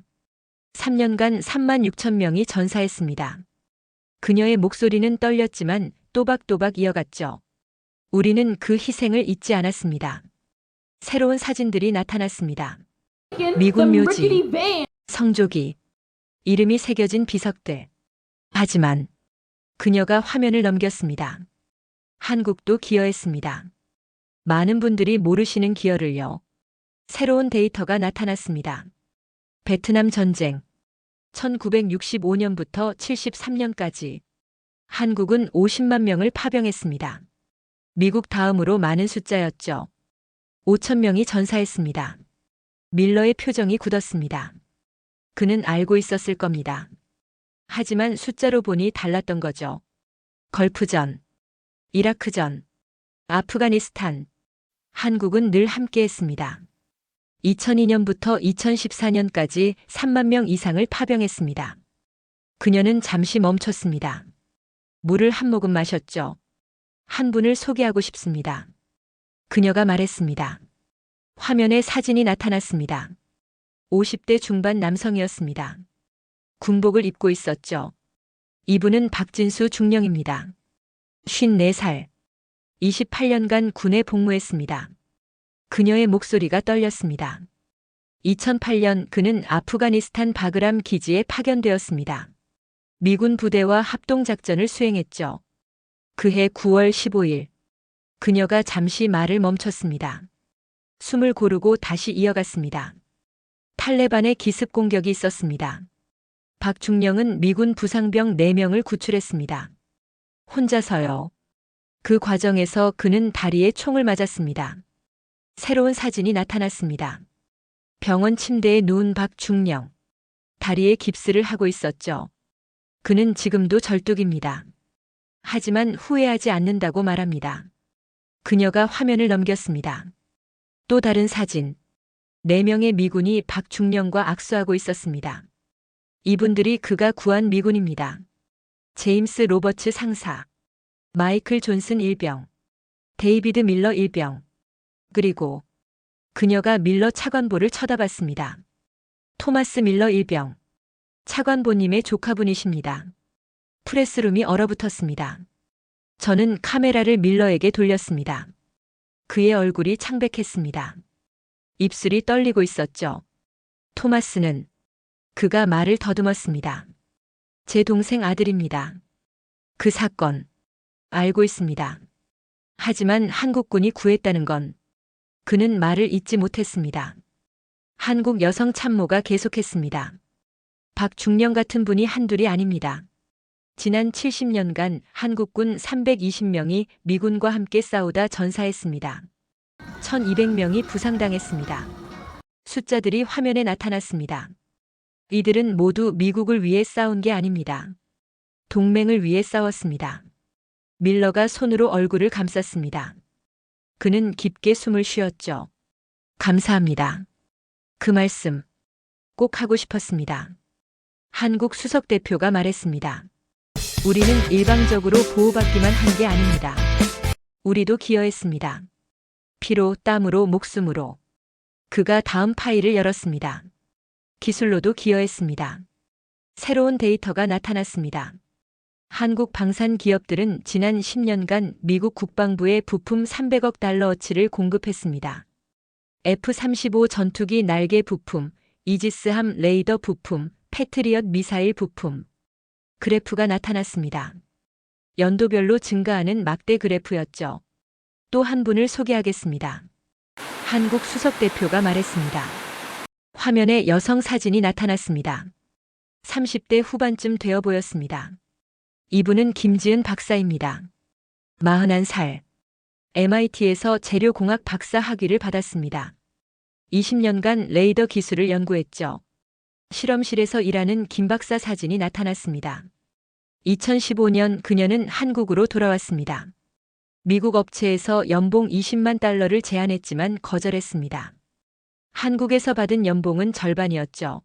3년간 3만 6천 명이 전사했습니다. 그녀의 목소리는 떨렸지만 또박또박 이어갔죠. 우리는 그 희생을 잊지 않았습니다. 새로운 사진들이 나타났습니다. 미군 묘지, 성조기, 이름이 새겨진 비석대. 하지만 그녀가 화면을 넘겼습니다. 한국도 기여했습니다. 많은 분들이 모르시는 기여를요. 새로운 데이터가 나타났습니다. 베트남 전쟁 1965년부터 73년까지 한국은 50만 명을 파병했습니다. 미국 다음으로 많은 숫자였죠. 5천 명이 전사했습니다. 밀러의 표정이 굳었습니다. 그는 알고 있었을 겁니다. 하지만 숫자로 보니 달랐던 거죠. 걸프전, 이라크전, 아프가니스탄, 한국은 늘 함께했습니다. 2002년부터 2014년까지 3만 명 이상을 파병했습니다. 그녀는 잠시 멈췄습니다. 물을 한 모금 마셨죠. 한 분을 소개하고 싶습니다. 그녀가 말했습니다. 화면에 사진이 나타났습니다. 50대 중반 남성이었습니다. 군복을 입고 있었죠. 이분은 박진수 중령입니다. 54살. 28년간 군에 복무했습니다. 그녀의 목소리가 떨렸습니다. 2008년 그는 아프가니스탄 바그람 기지에 파견되었습니다. 미군 부대와 합동작전을 수행했죠. 그해 9월 15일, 그녀가 잠시 말을 멈췄습니다. 숨을 고르고 다시 이어갔습니다. 탈레반의 기습 공격이 있었습니다. 박중령은 미군 부상병 4명을 구출했습니다. 혼자서요. 그 과정에서 그는 다리에 총을 맞았습니다. 새로운 사진이 나타났습니다. 병원 침대에 누운 박중령. 다리에 깁스를 하고 있었죠. 그는 지금도 절뚝입니다. 하지만 후회하지 않는다고 말합니다. 그녀가 화면을 넘겼습니다. 또 다른 사진. 4명의 미군이 박중령과 악수하고 있었습니다. 이분들이 그가 구한 미군입니다. 제임스 로버츠 상사, 마이클 존슨 일병, 데이비드 밀러 일병, 그리고 그녀가 밀러 차관보를 쳐다봤습니다. 토마스 밀러 일병, 차관보님의 조카분이십니다. 프레스룸이 얼어붙었습니다. 저는 카메라를 밀러에게 돌렸습니다. 그의 얼굴이 창백했습니다. 입술이 떨리고 있었죠. 토마스는 그가 말을 더듬었습니다. 제 동생 아들입니다. 그 사건 알고 있습니다. 하지만 한국군이 구했다는 건 그는 말을 잇지 못했습니다. 한국 여성 참모가 계속했습니다. 박중령 같은 분이 한둘이 아닙니다. 지난 70년간 한국군 320명이 미군과 함께 싸우다 전사했습니다. 1200명이 부상당했습니다. 숫자들이 화면에 나타났습니다. 이들은 모두 미국을 위해 싸운 게 아닙니다. 동맹을 위해 싸웠습니다. 밀러가 손으로 얼굴을 감쌌습니다. 그는 깊게 숨을 쉬었죠. 감사합니다. 그 말씀 꼭 하고 싶었습니다. 한국 수석 대표가 말했습니다. 우리는 일방적으로 보호받기만 한 게 아닙니다. 우리도 기여했습니다. 피로, 땀으로, 목숨으로. 그가 다음 파일을 열었습니다. 기술로도 기여했습니다. 새로운 데이터가 나타났습니다. 한국 방산 기업들은 지난 10년간 미국 국방부에 부품 300억 달러어치를 공급했습니다. F-35 전투기 날개 부품, 이지스함 레이더 부품, 패트리엇 미사일 부품. 그래프가 나타났습니다. 연도별로 증가하는 막대 그래프였죠. 또 한 분을 소개하겠습니다. 한국 수석 대표가 말했습니다. 화면에 여성 사진이 나타났습니다. 30대 후반쯤 되어 보였습니다. 이분은 김지은 박사입니다. 41살. MIT에서 재료공학 박사 학위를 받았습니다. 20년간 레이더 기술을 연구했죠. 실험실에서 일하는 김 박사 사진이 나타났습니다. 2015년 그녀는 한국으로 돌아왔습니다. 미국 업체에서 연봉 20만 달러를 제안했지만 거절했습니다. 한국에서 받은 연봉은 절반이었죠.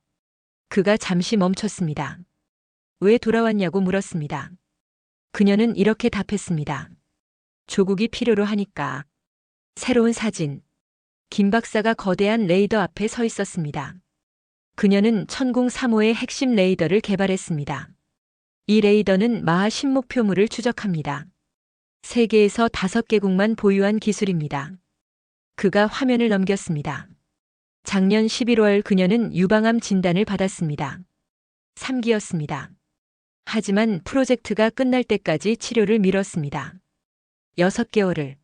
그가 잠시 멈췄습니다. 왜 돌아왔냐고 물었습니다. 그녀는 이렇게 답했습니다. 조국이 필요로 하니까. 새로운 사진. 김 박사가 거대한 레이더 앞에 서 있었습니다. 그녀는 천궁 3호의 핵심 레이더를 개발했습니다. 이 레이더는 마하 신목표물을 추적합니다. 세계에서 5개국만 보유한 기술입니다. 그가 화면을 넘겼습니다. 작년 11월 그녀는 유방암 진단을 받았습니다. 3기였습니다. 하지만 프로젝트가 끝날 때까지 치료를 미뤘습니다. 6개월을.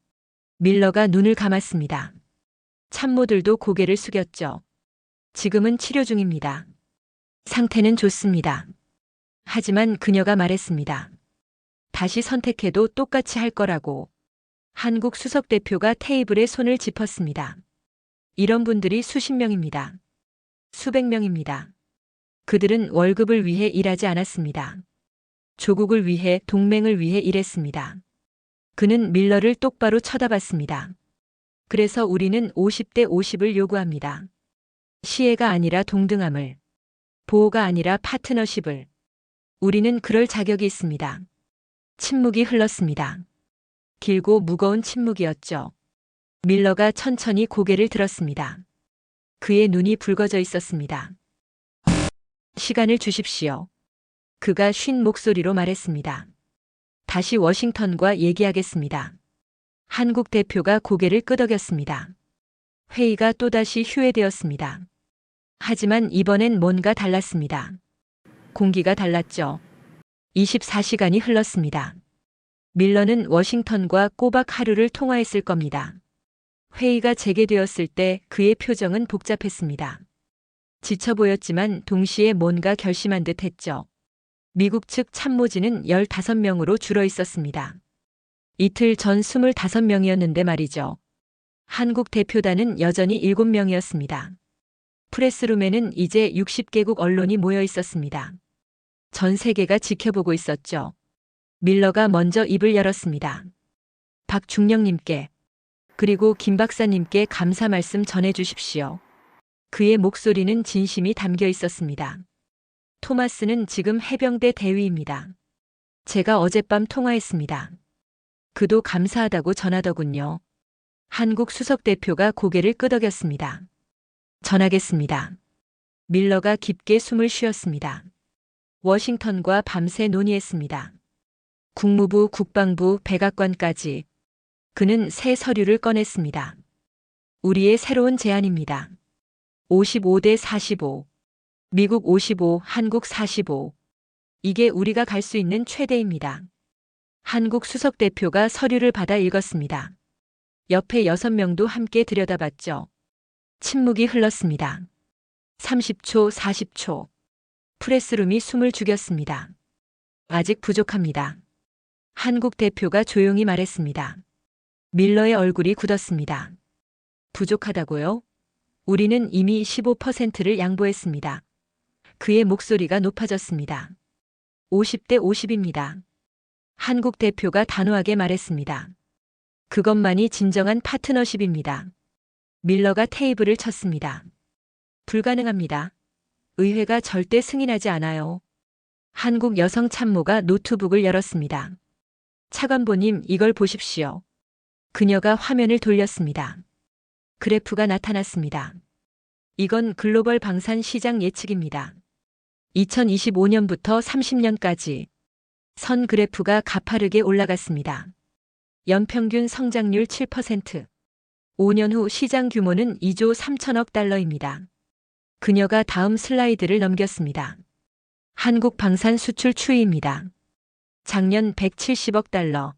밀러가 눈을 감았습니다. 참모들도 고개를 숙였죠. 지금은 치료 중입니다. 상태는 좋습니다. 하지만 그녀가 말했습니다. 다시 선택해도 똑같이 할 거라고. 한국 수석 대표가 테이블에 손을 짚었습니다. 이런 분들이 수십 명입니다. 수백 명입니다. 그들은 월급을 위해 일하지 않았습니다. 조국을 위해, 동맹을 위해 일했습니다. 그는 밀러를 똑바로 쳐다봤습니다. 그래서 우리는 50대 50을 요구합니다. 시혜가 아니라 동등함을, 보호가 아니라 파트너십을. 우리는 그럴 자격이 있습니다. 침묵이 흘렀습니다. 길고 무거운 침묵이었죠. 밀러가 천천히 고개를 들었습니다. 그의 눈이 붉어져 있었습니다. 시간을 주십시오. 그가 쉰 목소리로 말했습니다. 다시 워싱턴과 얘기하겠습니다. 한국 대표가 고개를 끄덕였습니다. 회의가 또다시 휴회되었습니다. 하지만 이번엔 뭔가 달랐습니다. 공기가 달랐죠. 24시간이 흘렀습니다. 밀러는 워싱턴과 꼬박 하루를 통화했을 겁니다. 회의가 재개되었을 때 그의 표정은 복잡했습니다. 지쳐 보였지만 동시에 뭔가 결심한 듯 했죠. 미국 측 참모진은 15명으로 줄어 있었습니다. 이틀 전 25명이었는데 말이죠. 한국 대표단은 여전히 7명이었습니다. 프레스룸에는 이제 60개국 언론이 모여 있었습니다. 전 세계가 지켜보고 있었죠. 밀러가 먼저 입을 열었습니다. 박중령님께, 그리고 김 박사님께 감사 말씀 전해 주십시오. 그의 목소리는 진심이 담겨 있었습니다. 토마스는 지금 해병대 대위입니다. 제가 어젯밤 통화했습니다. 그도 감사하다고 전하더군요. 한국 수석 대표가 고개를 끄덕였습니다. 전하겠습니다. 밀러가 깊게 숨을 쉬었습니다. 워싱턴과 밤새 논의했습니다. 국무부, 국방부, 백악관까지. 그는 새 서류를 꺼냈습니다. 우리의 새로운 제안입니다. 55대 45. 미국 55, 한국 45. 이게 우리가 갈 수 있는 최대입니다. 한국 수석 대표가 서류를 받아 읽었습니다. 옆에 6명도 함께 들여다봤죠. 침묵이 흘렀습니다. 30초, 40초. 프레스룸이 숨을 죽였습니다. 아직 부족합니다. 한국 대표가 조용히 말했습니다. 밀러의 얼굴이 굳었습니다. 부족하다고요? 우리는 이미 15%를 양보했습니다. 그의 목소리가 높아졌습니다. 50대 50입니다. 한국 대표가 단호하게 말했습니다. 그것만이 진정한 파트너십입니다. 밀러가 테이블을 쳤습니다. 불가능합니다. 의회가 절대 승인하지 않아요. 한국 여성 참모가 노트북을 열었습니다. 차관보님, 이걸 보십시오. 그녀가 화면을 돌렸습니다. 그래프가 나타났습니다. 이건 글로벌 방산 시장 예측입니다. 2025년부터 30년까지 선 그래프가 가파르게 올라갔습니다. 연평균 성장률 7%. 5년 후 시장 규모는 2조 3천억 달러입니다. 그녀가 다음 슬라이드를 넘겼습니다. 한국 방산 수출 추이입니다. 작년 170억 달러.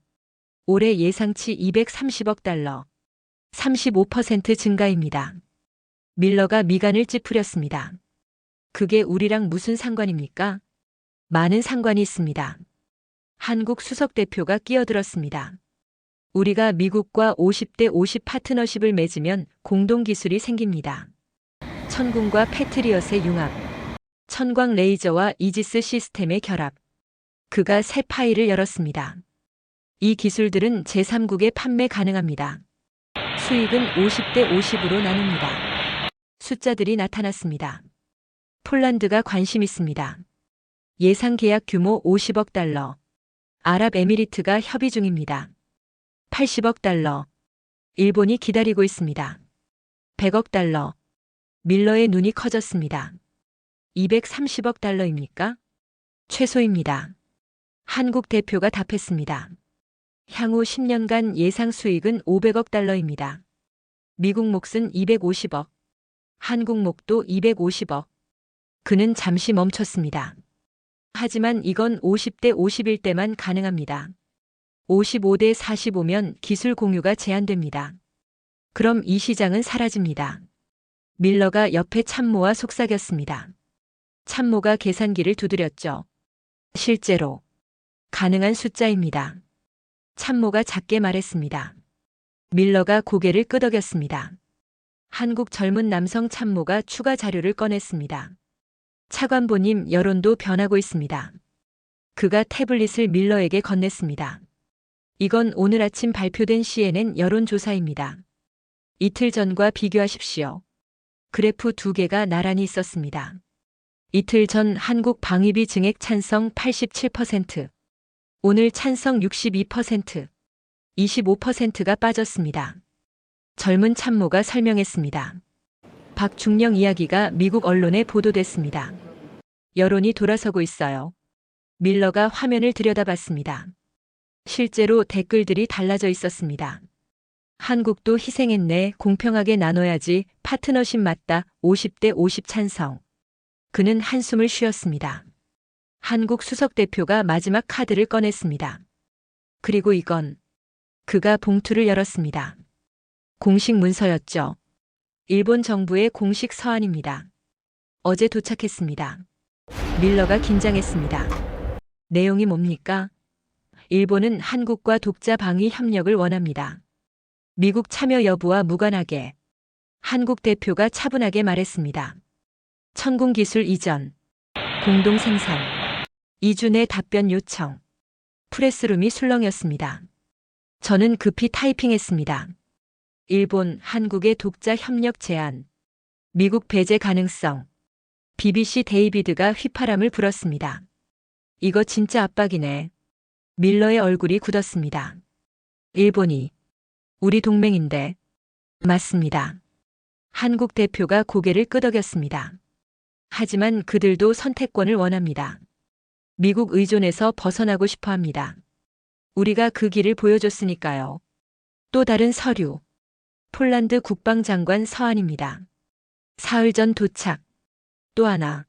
올해 예상치 230억 달러. 35% 증가입니다. 밀러가 미간을 찌푸렸습니다. 그게 우리랑 무슨 상관입니까? 많은 상관이 있습니다. 한국 수석 대표가 끼어들었습니다. 우리가 미국과 50대 50 파트너십을 맺으면 공동 기술이 생깁니다. 천궁과 패트리엇의 융합, 천광 레이저와 이지스 시스템의 결합. 그가 새 파일을 열었습니다. 이 기술들은 제3국에 판매 가능합니다. 수익은 50대 50으로 나눕니다. 숫자들이 나타났습니다. 폴란드가 관심 있습니다. 예상 계약 규모 50억 달러. 아랍에미리트가 협의 중입니다. 80억 달러. 일본이 기다리고 있습니다. 100억 달러. 밀러의 눈이 커졌습니다. 230억 달러입니까? 최소입니다. 한국 대표가 답했습니다. 향후 10년간 예상 수익은 500억 달러입니다. 미국 몫은 250억. 한국 몫도 250억. 그는 잠시 멈췄습니다. 하지만 이건 50대 50일 때만 가능합니다. 55대 45면 기술 공유가 제한됩니다. 그럼 이 시장은 사라집니다. 밀러가 옆에 참모와 속삭였습니다. 참모가 계산기를 두드렸죠. 실제로 가능한 숫자입니다. 참모가 작게 말했습니다. 밀러가 고개를 끄덕였습니다. 한국 젊은 남성 참모가 추가 자료를 꺼냈습니다. 차관보님 여론도 변하고 있습니다. 그가 태블릿을 밀러에게 건넸습니다. 이건 오늘 아침 발표된 CNN 여론조사입니다. 이틀 전과 비교하십시오. 그래프 두 개가 나란히 있었습니다. 이틀 전 한국 방위비 증액 찬성 87%, 오늘 찬성 62%, 25%가 빠졌습니다. 젊은 참모가 설명했습니다. 박중령 이야기가 미국 언론에 보도됐습니다. 여론이 돌아서고 있어요. 밀러가 화면을 들여다봤습니다. 실제로 댓글들이 달라져 있었습니다. 한국도 희생했네. 공평하게 나눠야지. 파트너십 맞다. 50대 50 찬성. 그는 한숨을 쉬었습니다. 한국 수석 대표가 마지막 카드를 꺼냈습니다. 그리고 이건 그가 봉투를 열었습니다. 공식 문서였죠. 일본 정부의 공식 서한입니다. 어제 도착했습니다. 밀러가 긴장했습니다. 내용이 뭡니까? 일본은 한국과 독자 방위 협력을 원합니다. 미국 참여 여부와 무관하게. 한국 대표가 차분하게 말했습니다. 천궁 기술 이전, 공동 생산, 2주 내 답변 요청. 프레스룸이 술렁였습니다. 저는 급히 타이핑했습니다. 일본, 한국의 독자 협력 제한, 미국 배제 가능성. BBC 데이비드가 휘파람을 불었습니다. 이거 진짜 압박이네. 밀러의 얼굴이 굳었습니다. 일본이 우리 동맹인데. 맞습니다. 한국 대표가 고개를 끄덕였습니다. 하지만 그들도 선택권을 원합니다. 미국 의존에서 벗어나고 싶어 합니다. 우리가 그 길을 보여줬으니까요. 또 다른 서류. 폴란드 국방장관 서한입니다. 사흘 전 도착. 또 하나.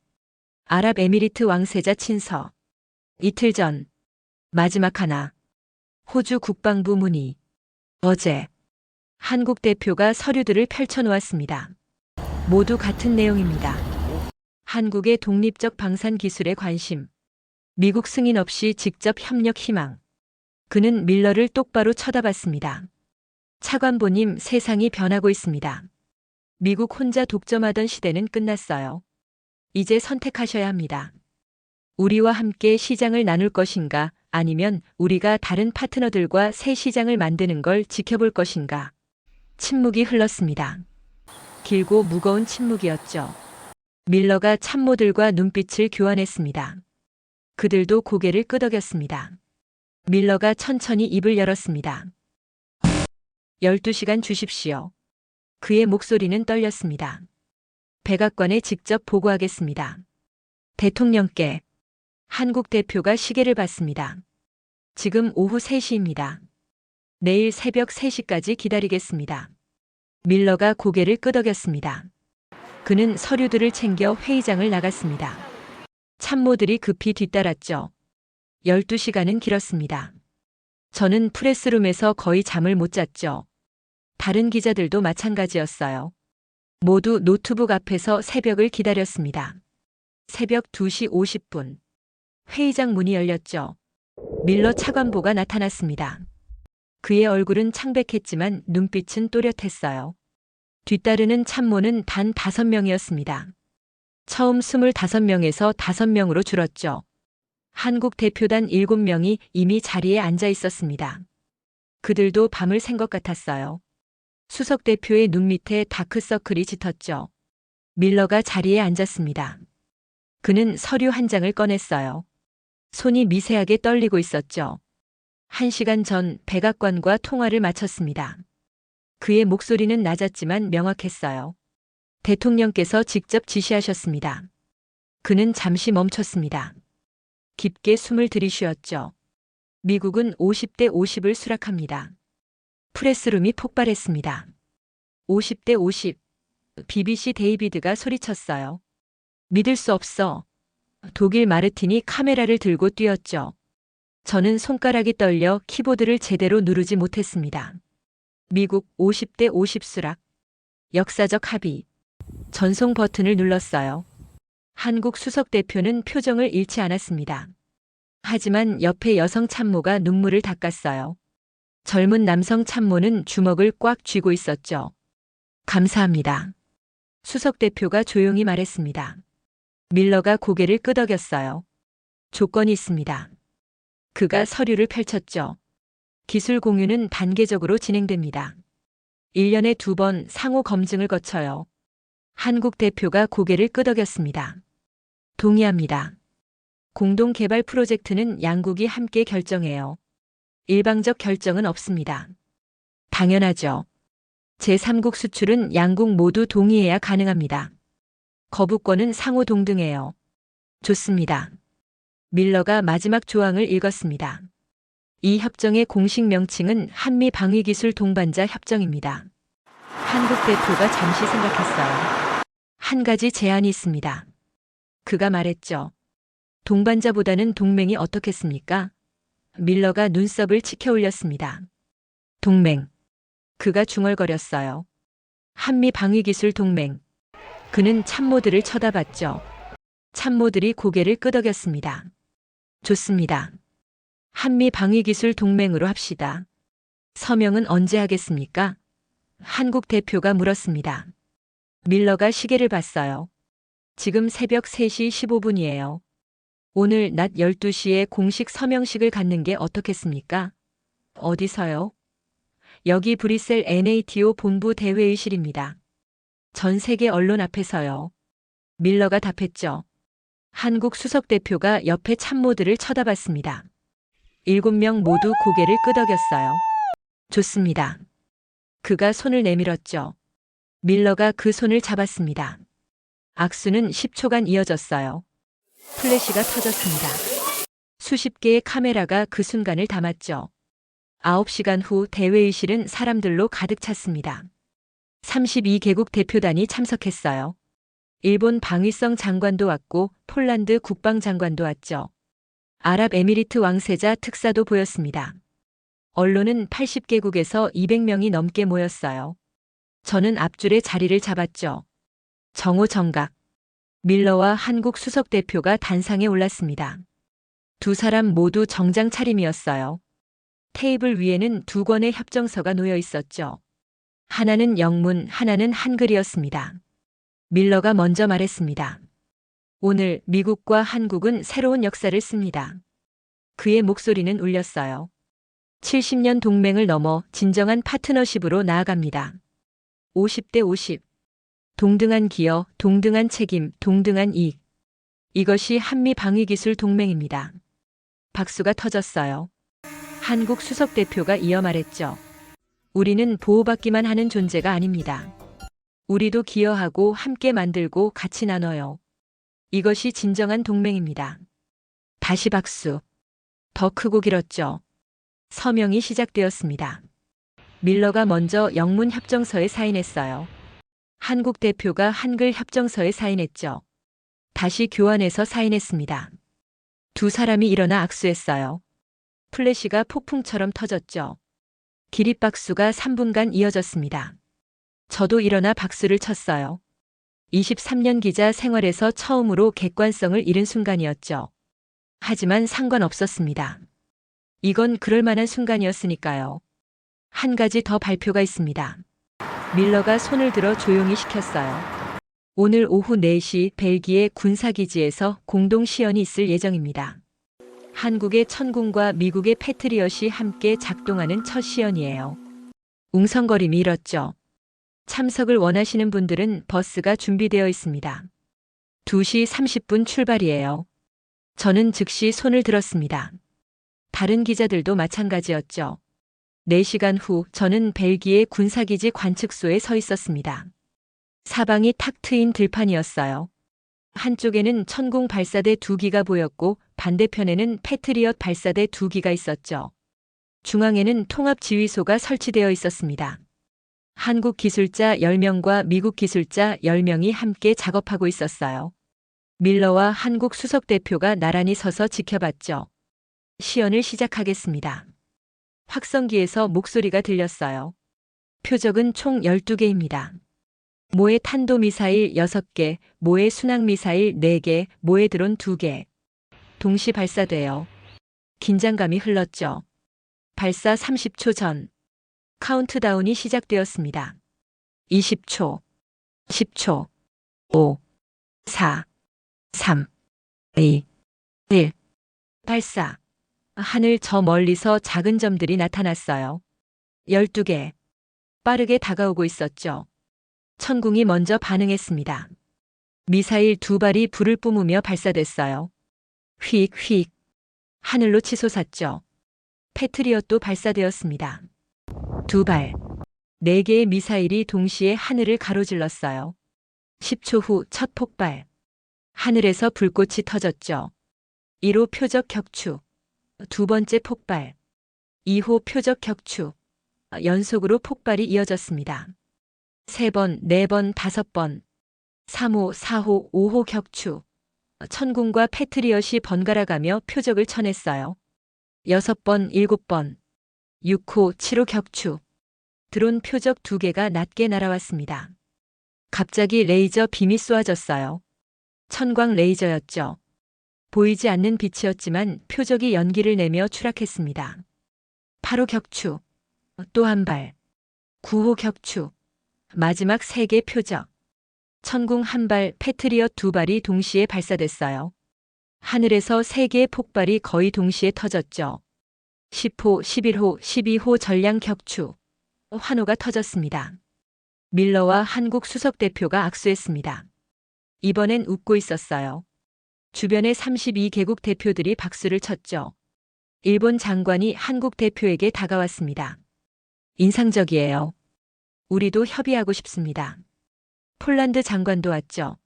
아랍에미리트 왕세자 친서. 이틀 전. 마지막 하나. 호주 국방부 문의. 어제. 한국 대표가 서류들을 펼쳐놓았습니다. 모두 같은 내용입니다. 한국의 독립적 방산 기술에 관심. 미국 승인 없이 직접 협력 희망. 그는 밀러를 똑바로 쳐다봤습니다. 차관보님, 세상이 변하고 있습니다. 미국 혼자 독점하던 시대는 끝났어요. 이제 선택하셔야 합니다. 우리와 함께 시장을 나눌 것인가, 아니면 우리가 다른 파트너들과 새 시장을 만드는 걸 지켜볼 것인가. 침묵이 흘렀습니다. 길고 무거운 침묵이었죠. 밀러가 참모들과 눈빛을 교환했습니다. 그들도 고개를 끄덕였습니다. 밀러가 천천히 입을 열었습니다. 12시간 주십시오. 그의 목소리는 떨렸습니다. 백악관에 직접 보고하겠습니다. 대통령께. 한국 대표가 시계를 봤습니다. 지금 오후 3시입니다. 내일 새벽 3시까지 기다리겠습니다. 밀러가 고개를 끄덕였습니다. 그는 서류들을 챙겨 회의장을 나갔습니다. 참모들이 급히 뒤따랐죠. 12시간은 길었습니다. 저는 프레스룸에서 거의 잠을 못 잤죠. 다른 기자들도 마찬가지였어요. 모두 노트북 앞에서 새벽을 기다렸습니다. 새벽 2시 50분. 회의장 문이 열렸죠. 밀러 차관보가 나타났습니다. 그의 얼굴은 창백했지만 눈빛은 또렷했어요. 뒤따르는 참모는 단 5명이었습니다. 처음 25명에서 5명으로 줄었죠. 한국 대표단 7명이 이미 자리에 앉아 있었습니다. 그들도 밤을 샌 것 같았어요. 수석 대표의 눈 밑에 다크서클이 짙었죠. 밀러가 자리에 앉았습니다. 그는 서류 한 장을 꺼냈어요. 손이 미세하게 떨리고 있었죠. 1시간 전 백악관과 통화를 마쳤습니다. 그의 목소리는 낮았지만 명확했어요. 대통령께서 직접 지시하셨습니다. 그는 잠시 멈췄습니다. 깊게 숨을 들이쉬었죠. 미국은 50대 50을 수락합니다. 프레스룸이 폭발했습니다. 50대 50. BBC 데이비드가 소리쳤어요. 믿을 수 없어. 독일 마르틴이 카메라를 들고 뛰었죠. 저는 손가락이 떨려 키보드를 제대로 누르지 못했습니다. 미국 50대 50 수락. 역사적 합의. 전송 버튼을 눌렀어요. 한국 수석 대표는 표정을 잃지 않았습니다. 하지만 옆에 여성 참모가 눈물을 닦았어요. 젊은 남성 참모는 주먹을 꽉 쥐고 있었죠. 감사합니다. 수석 대표가 조용히 말했습니다. 밀러가 고개를 끄덕였어요. 조건이 있습니다. 그가 서류를 펼쳤죠. 기술 공유는 단계적으로 진행됩니다. 1년에 2번 상호 검증을 거쳐요. 한국 대표가 고개를 끄덕였습니다. 동의합니다. 공동 개발 프로젝트는 양국이 함께 결정해요. 일방적 결정은 없습니다. 당연하죠. 제3국 수출은 양국 모두 동의해야 가능합니다. 거부권은 상호 동등해요. 좋습니다. 밀러가 마지막 조항을 읽었습니다. 이 협정의 공식 명칭은 한미 방위기술 동반자 협정입니다. 한국 대표가 잠시 생각했어요. 한 가지 제안이 있습니다. 그가 말했죠. 동반자보다는 동맹이 어떻겠습니까? 밀러가 눈썹을 치켜 올렸습니다. 동맹. 그가 중얼거렸어요. 한미 방위기술 동맹. 그는 참모들을 쳐다봤죠. 참모들이 고개를 끄덕였습니다. 좋습니다. 한미 방위기술 동맹으로 합시다. 서명은 언제 하겠습니까? 한국 대표가 물었습니다. 밀러가 시계를 봤어요. 지금 새벽 3시 15분이에요. 오늘 낮 12시에 공식 서명식을 갖는 게 어떻겠습니까? 어디서요? 여기 브뤼셀 NATO 본부 대회의실입니다. 전 세계 언론 앞에서요. 밀러가 답했죠. 한국 수석 대표가 옆에 참모들을 쳐다봤습니다. 7명 모두 고개를 끄덕였어요. 좋습니다. 그가 손을 내밀었죠. 밀러가 그 손을 잡았습니다. 악수는 10초간 이어졌어요. 플래시가 터졌습니다. 수십 개의 카메라가 그 순간을 담았죠. 9시간 후 대회의실은 사람들로 가득 찼습니다. 32개국 대표단이 참석했어요. 일본 방위성 장관도 왔고 폴란드 국방장관도 왔죠. 아랍에미리트 왕세자 특사도 보였습니다. 언론은 80개국에서 200명이 넘게 모였어요. 저는 앞줄에 자리를 잡았죠. 정호정각. 밀러와 한국 수석 대표가 단상에 올랐습니다. 두 사람 모두 정장 차림이었어요. 테이블 위에는 2권의 협정서가 놓여 있었죠. 하나는 영문, 하나는 한글이었습니다. 밀러가 먼저 말했습니다. 오늘 미국과 한국은 새로운 역사를 씁니다. 그의 목소리는 울렸어요. 70년 동맹을 넘어 진정한 파트너십으로 나아갑니다. 50대 50. 동등한 기여, 동등한 책임, 동등한 이익. 이것이 한미 방위기술 동맹입니다. 박수가 터졌어요. 한국 수석 대표가 이어 말했죠. 우리는 보호받기만 하는 존재가 아닙니다. 우리도 기여하고 함께 만들고 같이 나눠요. 이것이 진정한 동맹입니다. 다시 박수. 더 크고 길었죠. 서명이 시작되었습니다. 밀러가 먼저 영문 협정서에 사인했어요. 한국 대표가 한글 협정서에 사인했죠. 다시 교환해서 사인했습니다. 두 사람이 일어나 악수했어요. 플래시가 폭풍처럼 터졌죠. 기립박수가 3분간 이어졌습니다. 저도 일어나 박수를 쳤어요. 23년 기자 생활에서 처음으로 객관성을 잃은 순간이었죠. 하지만 상관없었습니다. 이건 그럴 만한 순간이었으니까요. 한 가지 더 발표가 있습니다. 밀러가 손을 들어 조용히 시켰어요. 오늘 오후 4시 벨기에 군사기지에서 공동 시연이 있을 예정입니다. 한국의 천군과 미국의 패트리엇이 함께 작동하는 첫 시연이에요. 웅성거림이 일었죠. 참석을 원하시는 분들은 버스가 준비되어 있습니다. 2시 30분 출발이에요. 저는 즉시 손을 들었습니다. 다른 기자들도 마찬가지였죠. 4시간 후 저는 벨기에 군사기지 관측소에 서 있었습니다. 사방이 탁 트인 들판이었어요. 한쪽에는 천궁 발사대 2기가 보였고 반대편에는 패트리엇 발사대 2기가 있었죠. 중앙에는 통합지휘소가 설치되어 있었습니다. 한국 기술자 10명과 미국 기술자 10명이 함께 작업하고 있었어요. 밀러와 한국 수석 대표가 나란히 서서 지켜봤죠. 시연을 시작하겠습니다. 확성기에서 목소리가 들렸어요. 표적은 총 12개입니다. 모의 탄도미사일 6개, 모의 순항미사일 4개, 모의 드론 2개. 동시 발사돼요. 긴장감이 흘렀죠. 발사 30초 전. 카운트다운이 시작되었습니다. 20초, 10초, 5, 4, 3, 2, 1. 발사. 하늘 저 멀리서 작은 점들이 나타났어요. 12개. 빠르게 다가오고 있었죠. 천궁이 먼저 반응했습니다. 미사일 2발이 불을 뿜으며 발사됐어요. 휙휙. 하늘로 치솟았죠. 패트리엇도 발사되었습니다. 2발. 4개의 미사일이 동시에 하늘을 가로질렀어요. 10초 후 첫 폭발. 하늘에서 불꽃이 터졌죠. 1호 표적 격추. 2번째 폭발. 2호 표적 격추. 연속으로 폭발이 이어졌습니다. 3번, 4번, 5번. 3호, 4호, 5호 격추. 천궁과 패트리엇이 번갈아가며 표적을 쳐냈어요. 6번, 7번. 6호, 7호 격추. 드론 표적 2개가 낮게 날아왔습니다. 갑자기 레이저 빔이 쏘아졌어요. 천광 레이저였죠. 보이지 않는 빛이었지만 표적이 연기를 내며 추락했습니다. 8호 격추. 또 한 발. 9호 격추. 마지막 3개 표적. 천궁 1발, 패트리엇 2발이 동시에 발사됐어요. 하늘에서 3개의 폭발이 거의 동시에 터졌죠. 10호, 11호, 12호 전량 격추. 환호가 터졌습니다. 밀러와 한국 수석 대표가 악수했습니다. 이번엔 웃고 있었어요. 주변의 32개국 대표들이 박수를 쳤죠. 일본 장관이 한국 대표에게 다가왔습니다. 인상적이에요. 우리도 협의하고 싶습니다. 폴란드 장관도 왔죠.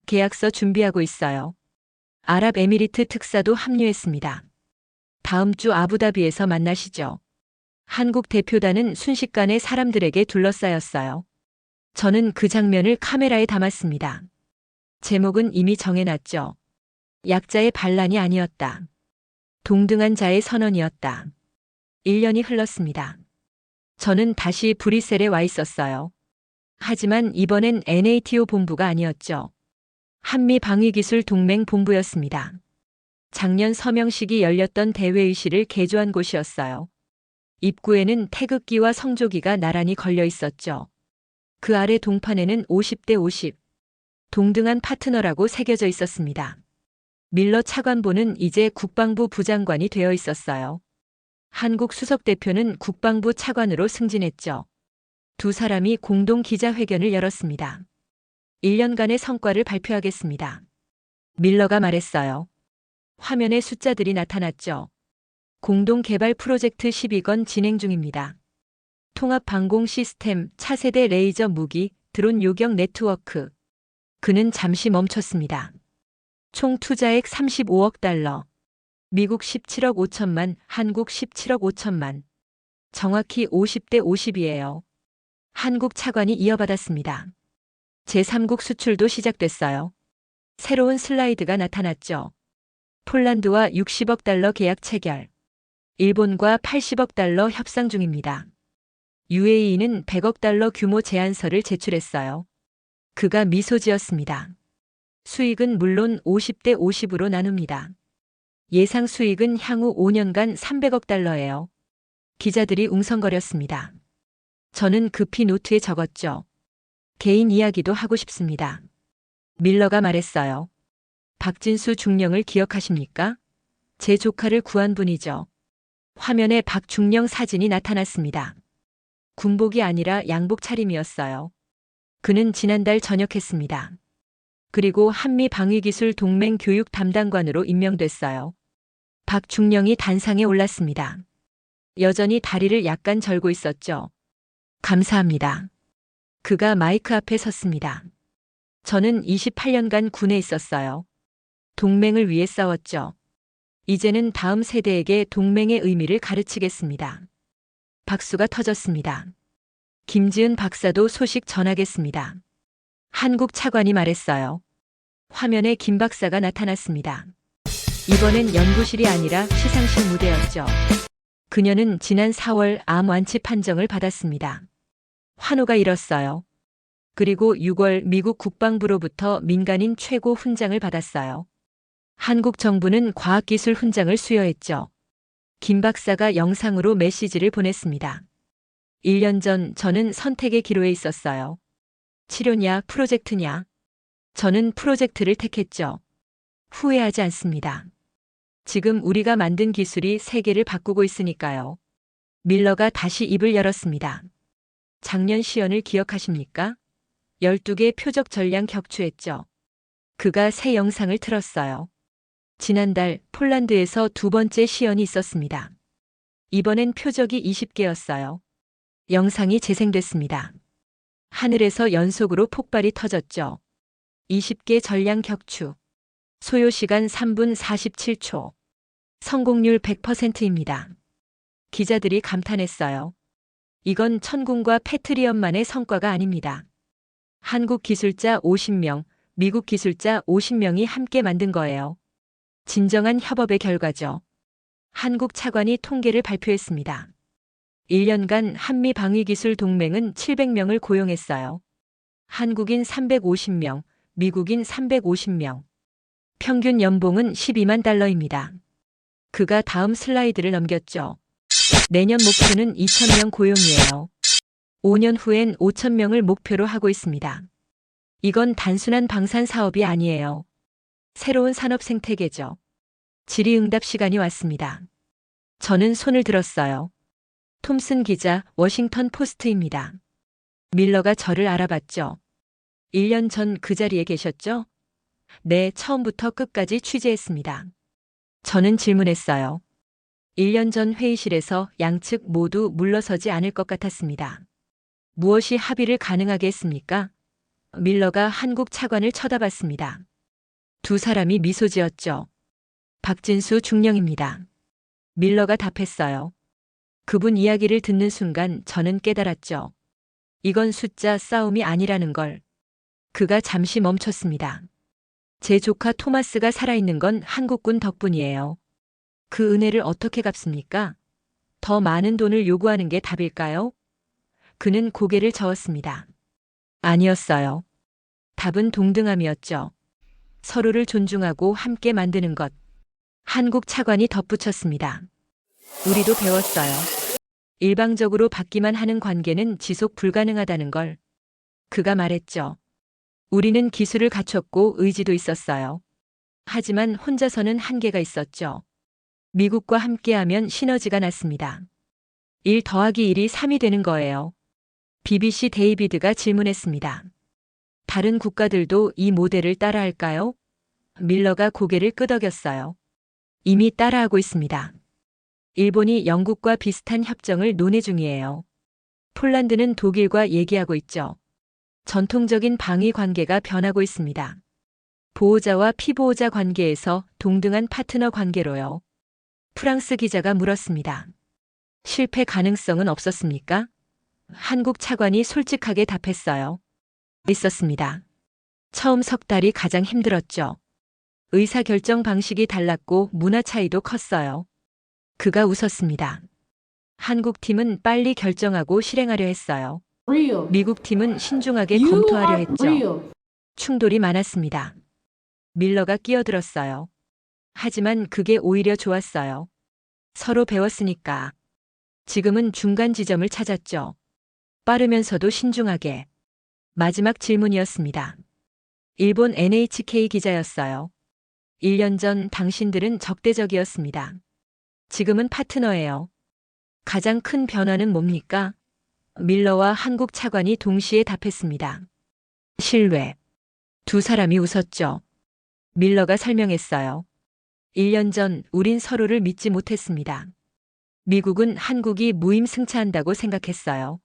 계약서 준비하고 있어요. 아랍에미리트 특사도 합류했습니다. 다음 주 아부다비에서 만나시죠. 한국 대표단은 순식간에 사람들에게 둘러싸였어요. 저는 그 장면을 카메라에 담았습니다. 제목은 이미 정해놨죠. 약자의 반란이 아니었다. 동등한 자의 선언이었다. 1년이 흘렀습니다. 저는 다시 브뤼셀에 와 있었어요. 하지만 이번엔 NATO 본부가 아니었죠. 한미방위기술 동맹 본부였습니다. 작년 서명식이 열렸던 대회의실을 개조한 곳이었어요. 입구에는 태극기와 성조기가 나란히 걸려 있었죠. 그 아래 동판에는 50대 50. 동등한 파트너라고 새겨져 있었습니다. 밀러 차관보는 이제 국방부 부장관이 되어 있었어요. 한국 수석 대표는 국방부 차관으로 승진했죠. 두 사람이 공동 기자회견을 열었습니다. 1년간의 성과를 발표하겠습니다. 밀러가 말했어요. 화면에 숫자들이 나타났죠. 공동 개발 프로젝트 12건 진행 중입니다. 통합 방공 시스템, 차세대 레이저 무기, 드론 요격 네트워크. 그는 잠시 멈췄습니다. 총 투자액 35억 달러. 미국 17억 5천만, 한국 17억 5천만. 정확히 50대 50이에요. 한국 차관이 이어받았습니다. 제3국 수출도 시작됐어요. 새로운 슬라이드가 나타났죠. 폴란드와 60억 달러 계약 체결. 일본과 80억 달러 협상 중입니다. UAE는 100억 달러 규모 제안서를 제출했어요. 그가 미소 지었습니다. 수익은 물론 50대 50으로 나눕니다. 예상 수익은 향후 5년간 300억 달러예요. 기자들이 웅성거렸습니다. 저는 급히 노트에 적었죠. 개인 이야기도 하고 싶습니다. 밀러가 말했어요. 박진수 중령을 기억하십니까? 제 조카를 구한 분이죠. 화면에 박중령 사진이 나타났습니다. 군복이 아니라 양복 차림이었어요. 그는 지난달 전역했습니다. 그리고 한미방위기술 동맹 교육 담당관으로 임명됐어요. 박중령이 단상에 올랐습니다. 여전히 다리를 약간 절고 있었죠. 감사합니다. 그가 마이크 앞에 섰습니다. 저는 28년간 군에 있었어요. 동맹을 위해 싸웠죠. 이제는 다음 세대에게 동맹의 의미를 가르치겠습니다. 박수가 터졌습니다. 김지은 박사도 소식 전하겠습니다. 한국 차관이 말했어요. 화면에 김 박사가 나타났습니다. 이번엔 연구실이 아니라 시상식 무대였죠. 그녀는 지난 4월 암 완치 판정을 받았습니다. 환호가 일었어요. 그리고 6월 미국 국방부로부터 민간인 최고 훈장을 받았어요. 한국 정부는 과학기술 훈장을 수여했죠. 김 박사가 영상으로 메시지를 보냈습니다. 1년 전 저는 선택의 기로에 있었어요. 치료냐, 프로젝트냐. 저는 프로젝트를 택했죠. 후회하지 않습니다. 지금 우리가 만든 기술이 세계를 바꾸고 있으니까요. 밀러가 다시 입을 열었습니다. 작년 시연을 기억하십니까? 12개 표적 전량 격추했죠. 그가 새 영상을 틀었어요. 지난달 폴란드에서 두 번째 시연이 있었습니다. 이번엔 표적이 20개였어요. 영상이 재생됐습니다. 하늘에서 연속으로 폭발이 터졌죠. 20개 전량 격추. 소요 시간 3분 47초. 성공률 100%입니다. 기자들이 감탄했어요. 이건 천군과 패트리엄만의 성과가 아닙니다. 한국 기술자 50명, 미국 기술자 50명이 함께 만든 거예요. 진정한 협업의 결과죠. 한국 차관이 통계를 발표했습니다. 1년간 한미방위기술 동맹은 700명을 고용했어요. 한국인 350명, 미국인 350명. 평균 연봉은 12만 달러입니다. 그가 다음 슬라이드를 넘겼죠. 내년 목표는 2,000명 고용이에요. 5년 후엔 5,000명을 목표로 하고 있습니다. 이건 단순한 방산 사업이 아니에요. 새로운 산업 생태계죠. 질의응답 시간이 왔습니다. 저는 손을 들었어요. 톰슨 기자, 워싱턴 포스트입니다. 밀러가 저를 알아봤죠. 1년 전 그 자리에 계셨죠? 네, 처음부터 끝까지 취재했습니다. 저는 질문했어요. 1년 전 회의실에서 양측 모두 물러서지 않을 것 같았습니다. 무엇이 합의를 가능하게 했습니까? 밀러가 한국 차관을 쳐다봤습니다. 두 사람이 미소 지었죠. 박진수 중령입니다. 밀러가 답했어요. 그분 이야기를 듣는 순간 저는 깨달았죠. 이건 숫자 싸움이 아니라는 걸. 그가 잠시 멈췄습니다. 제 조카 토마스가 살아있는 건 한국군 덕분이에요. 그 은혜를 어떻게 갚습니까? 더 많은 돈을 요구하는 게 답일까요? 그는 고개를 저었습니다. 아니었어요. 답은 동등함이었죠. 서로를 존중하고 함께 만드는 것. 한국 차관이 덧붙였습니다. 우리도 배웠어요. 일방적으로 받기만 하는 관계는 지속 불가능하다는 걸. 그가 말했죠. 우리는 기술을 갖췄고 의지도 있었어요. 하지만 혼자서는 한계가 있었죠. 미국과 함께하면 시너지가 났습니다. 1 더하기 1이 3이 되는 거예요. BBC 데이비드가 질문했습니다. 다른 국가들도 이 모델을 따라할까요? 밀러가 고개를 끄덕였어요. 이미 따라하고 있습니다. 일본이 영국과 비슷한 협정을 논의 중이에요. 폴란드는 독일과 얘기하고 있죠. 전통적인 방위 관계가 변하고 있습니다. 보호자와 피보호자 관계에서 동등한 파트너 관계로요. 프랑스 기자가 물었습니다. 실패 가능성은 없었습니까? 한국 차관이 솔직하게 답했어요. 있었습니다. 처음 석 달이 가장 힘들었죠. 의사결정 방식이 달랐고 문화 차이도 컸어요. 그가 웃었습니다. 한국 팀은 빨리 결정하고 실행하려 했어요. 미국 팀은 신중하게 검토하려 했죠. 충돌이 많았습니다. 밀러가 끼어들었어요. 하지만 그게 오히려 좋았어요. 서로 배웠으니까. 지금은 중간 지점을 찾았죠. 빠르면서도 신중하게. 마지막 질문이었습니다. 일본 NHK 기자였어요. 1년 전 당신들은 적대적이었습니다. 지금은 파트너예요. 가장 큰 변화는 뭡니까? 밀러와 한국 차관이 동시에 답했습니다. 신뢰. 두 사람이 웃었죠. 밀러가 설명했어요. 1년 전 우린 서로를 믿지 못했습니다. 미국은 한국이 무임승차한다고 생각했어요.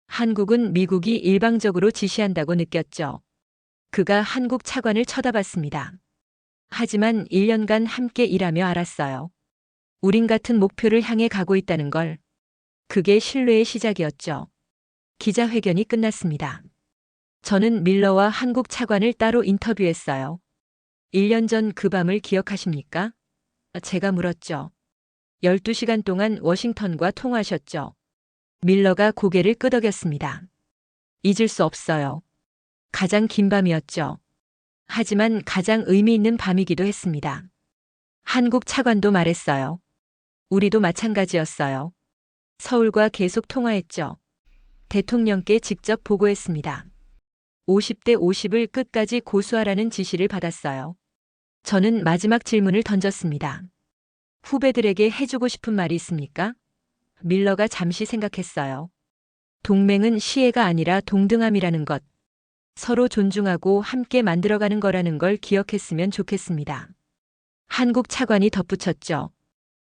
한국은 미국이 일방적으로 지시한다고 느꼈죠. 그가 한국 차관을 쳐다봤습니다. 하지만 1년간 함께 일하며 알았어요. 우린 같은 목표를 향해 가고 있다는 걸. 그게 신뢰의 시작이었죠. 기자회견이 끝났습니다. 저는 밀러와 한국 차관을 따로 인터뷰했어요. 1년 전 그 밤을 기억하십니까? 제가 물었죠. 12시간 동안 워싱턴과 통화하셨죠. 밀러가 고개를 끄덕였습니다. 잊을 수 없어요. 가장 긴 밤이었죠. 하지만 가장 의미 있는 밤이기도 했습니다. 한국 차관도 말했어요. 우리도 마찬가지였어요. 서울과 계속 통화했죠. 대통령께 직접 보고했습니다. 50대 50을 끝까지 고수하라는 지시를 받았어요. 저는 마지막 질문을 던졌습니다. 후배들에게 해주고 싶은 말이 있습니까? 밀러가 잠시 생각했어요. 동맹은 시혜가 아니라 동등함이라는 것, 서로 존중하고 함께 만들어가는 거라는 걸 기억했으면 좋겠습니다. 한국 차관이 덧붙였죠.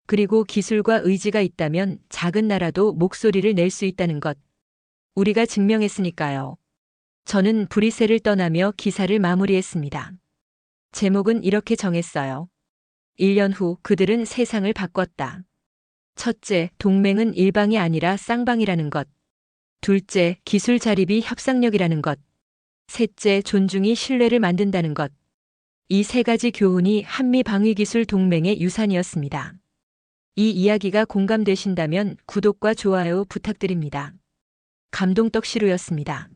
그리고 기술과 의지가 있다면 작은 나라도 목소리를 낼 수 있다는 것. 우리가 증명했으니까요. 저는 브뤼셀을 떠나며 기사를 마무리했습니다. 제목은 이렇게 정했어요. 1년 후 그들은 세상을 바꿨다. 첫째, 동맹은 일방이 아니라 쌍방이라는 것. 둘째, 기술 자립이 협상력이라는 것. 셋째, 존중이 신뢰를 만든다는 것. 이 세 가지 교훈이 한미 방위기술 동맹의 유산이었습니다. 이 이야기가 공감되신다면 구독과 좋아요 부탁드립니다. 감동떡 시루였습니다.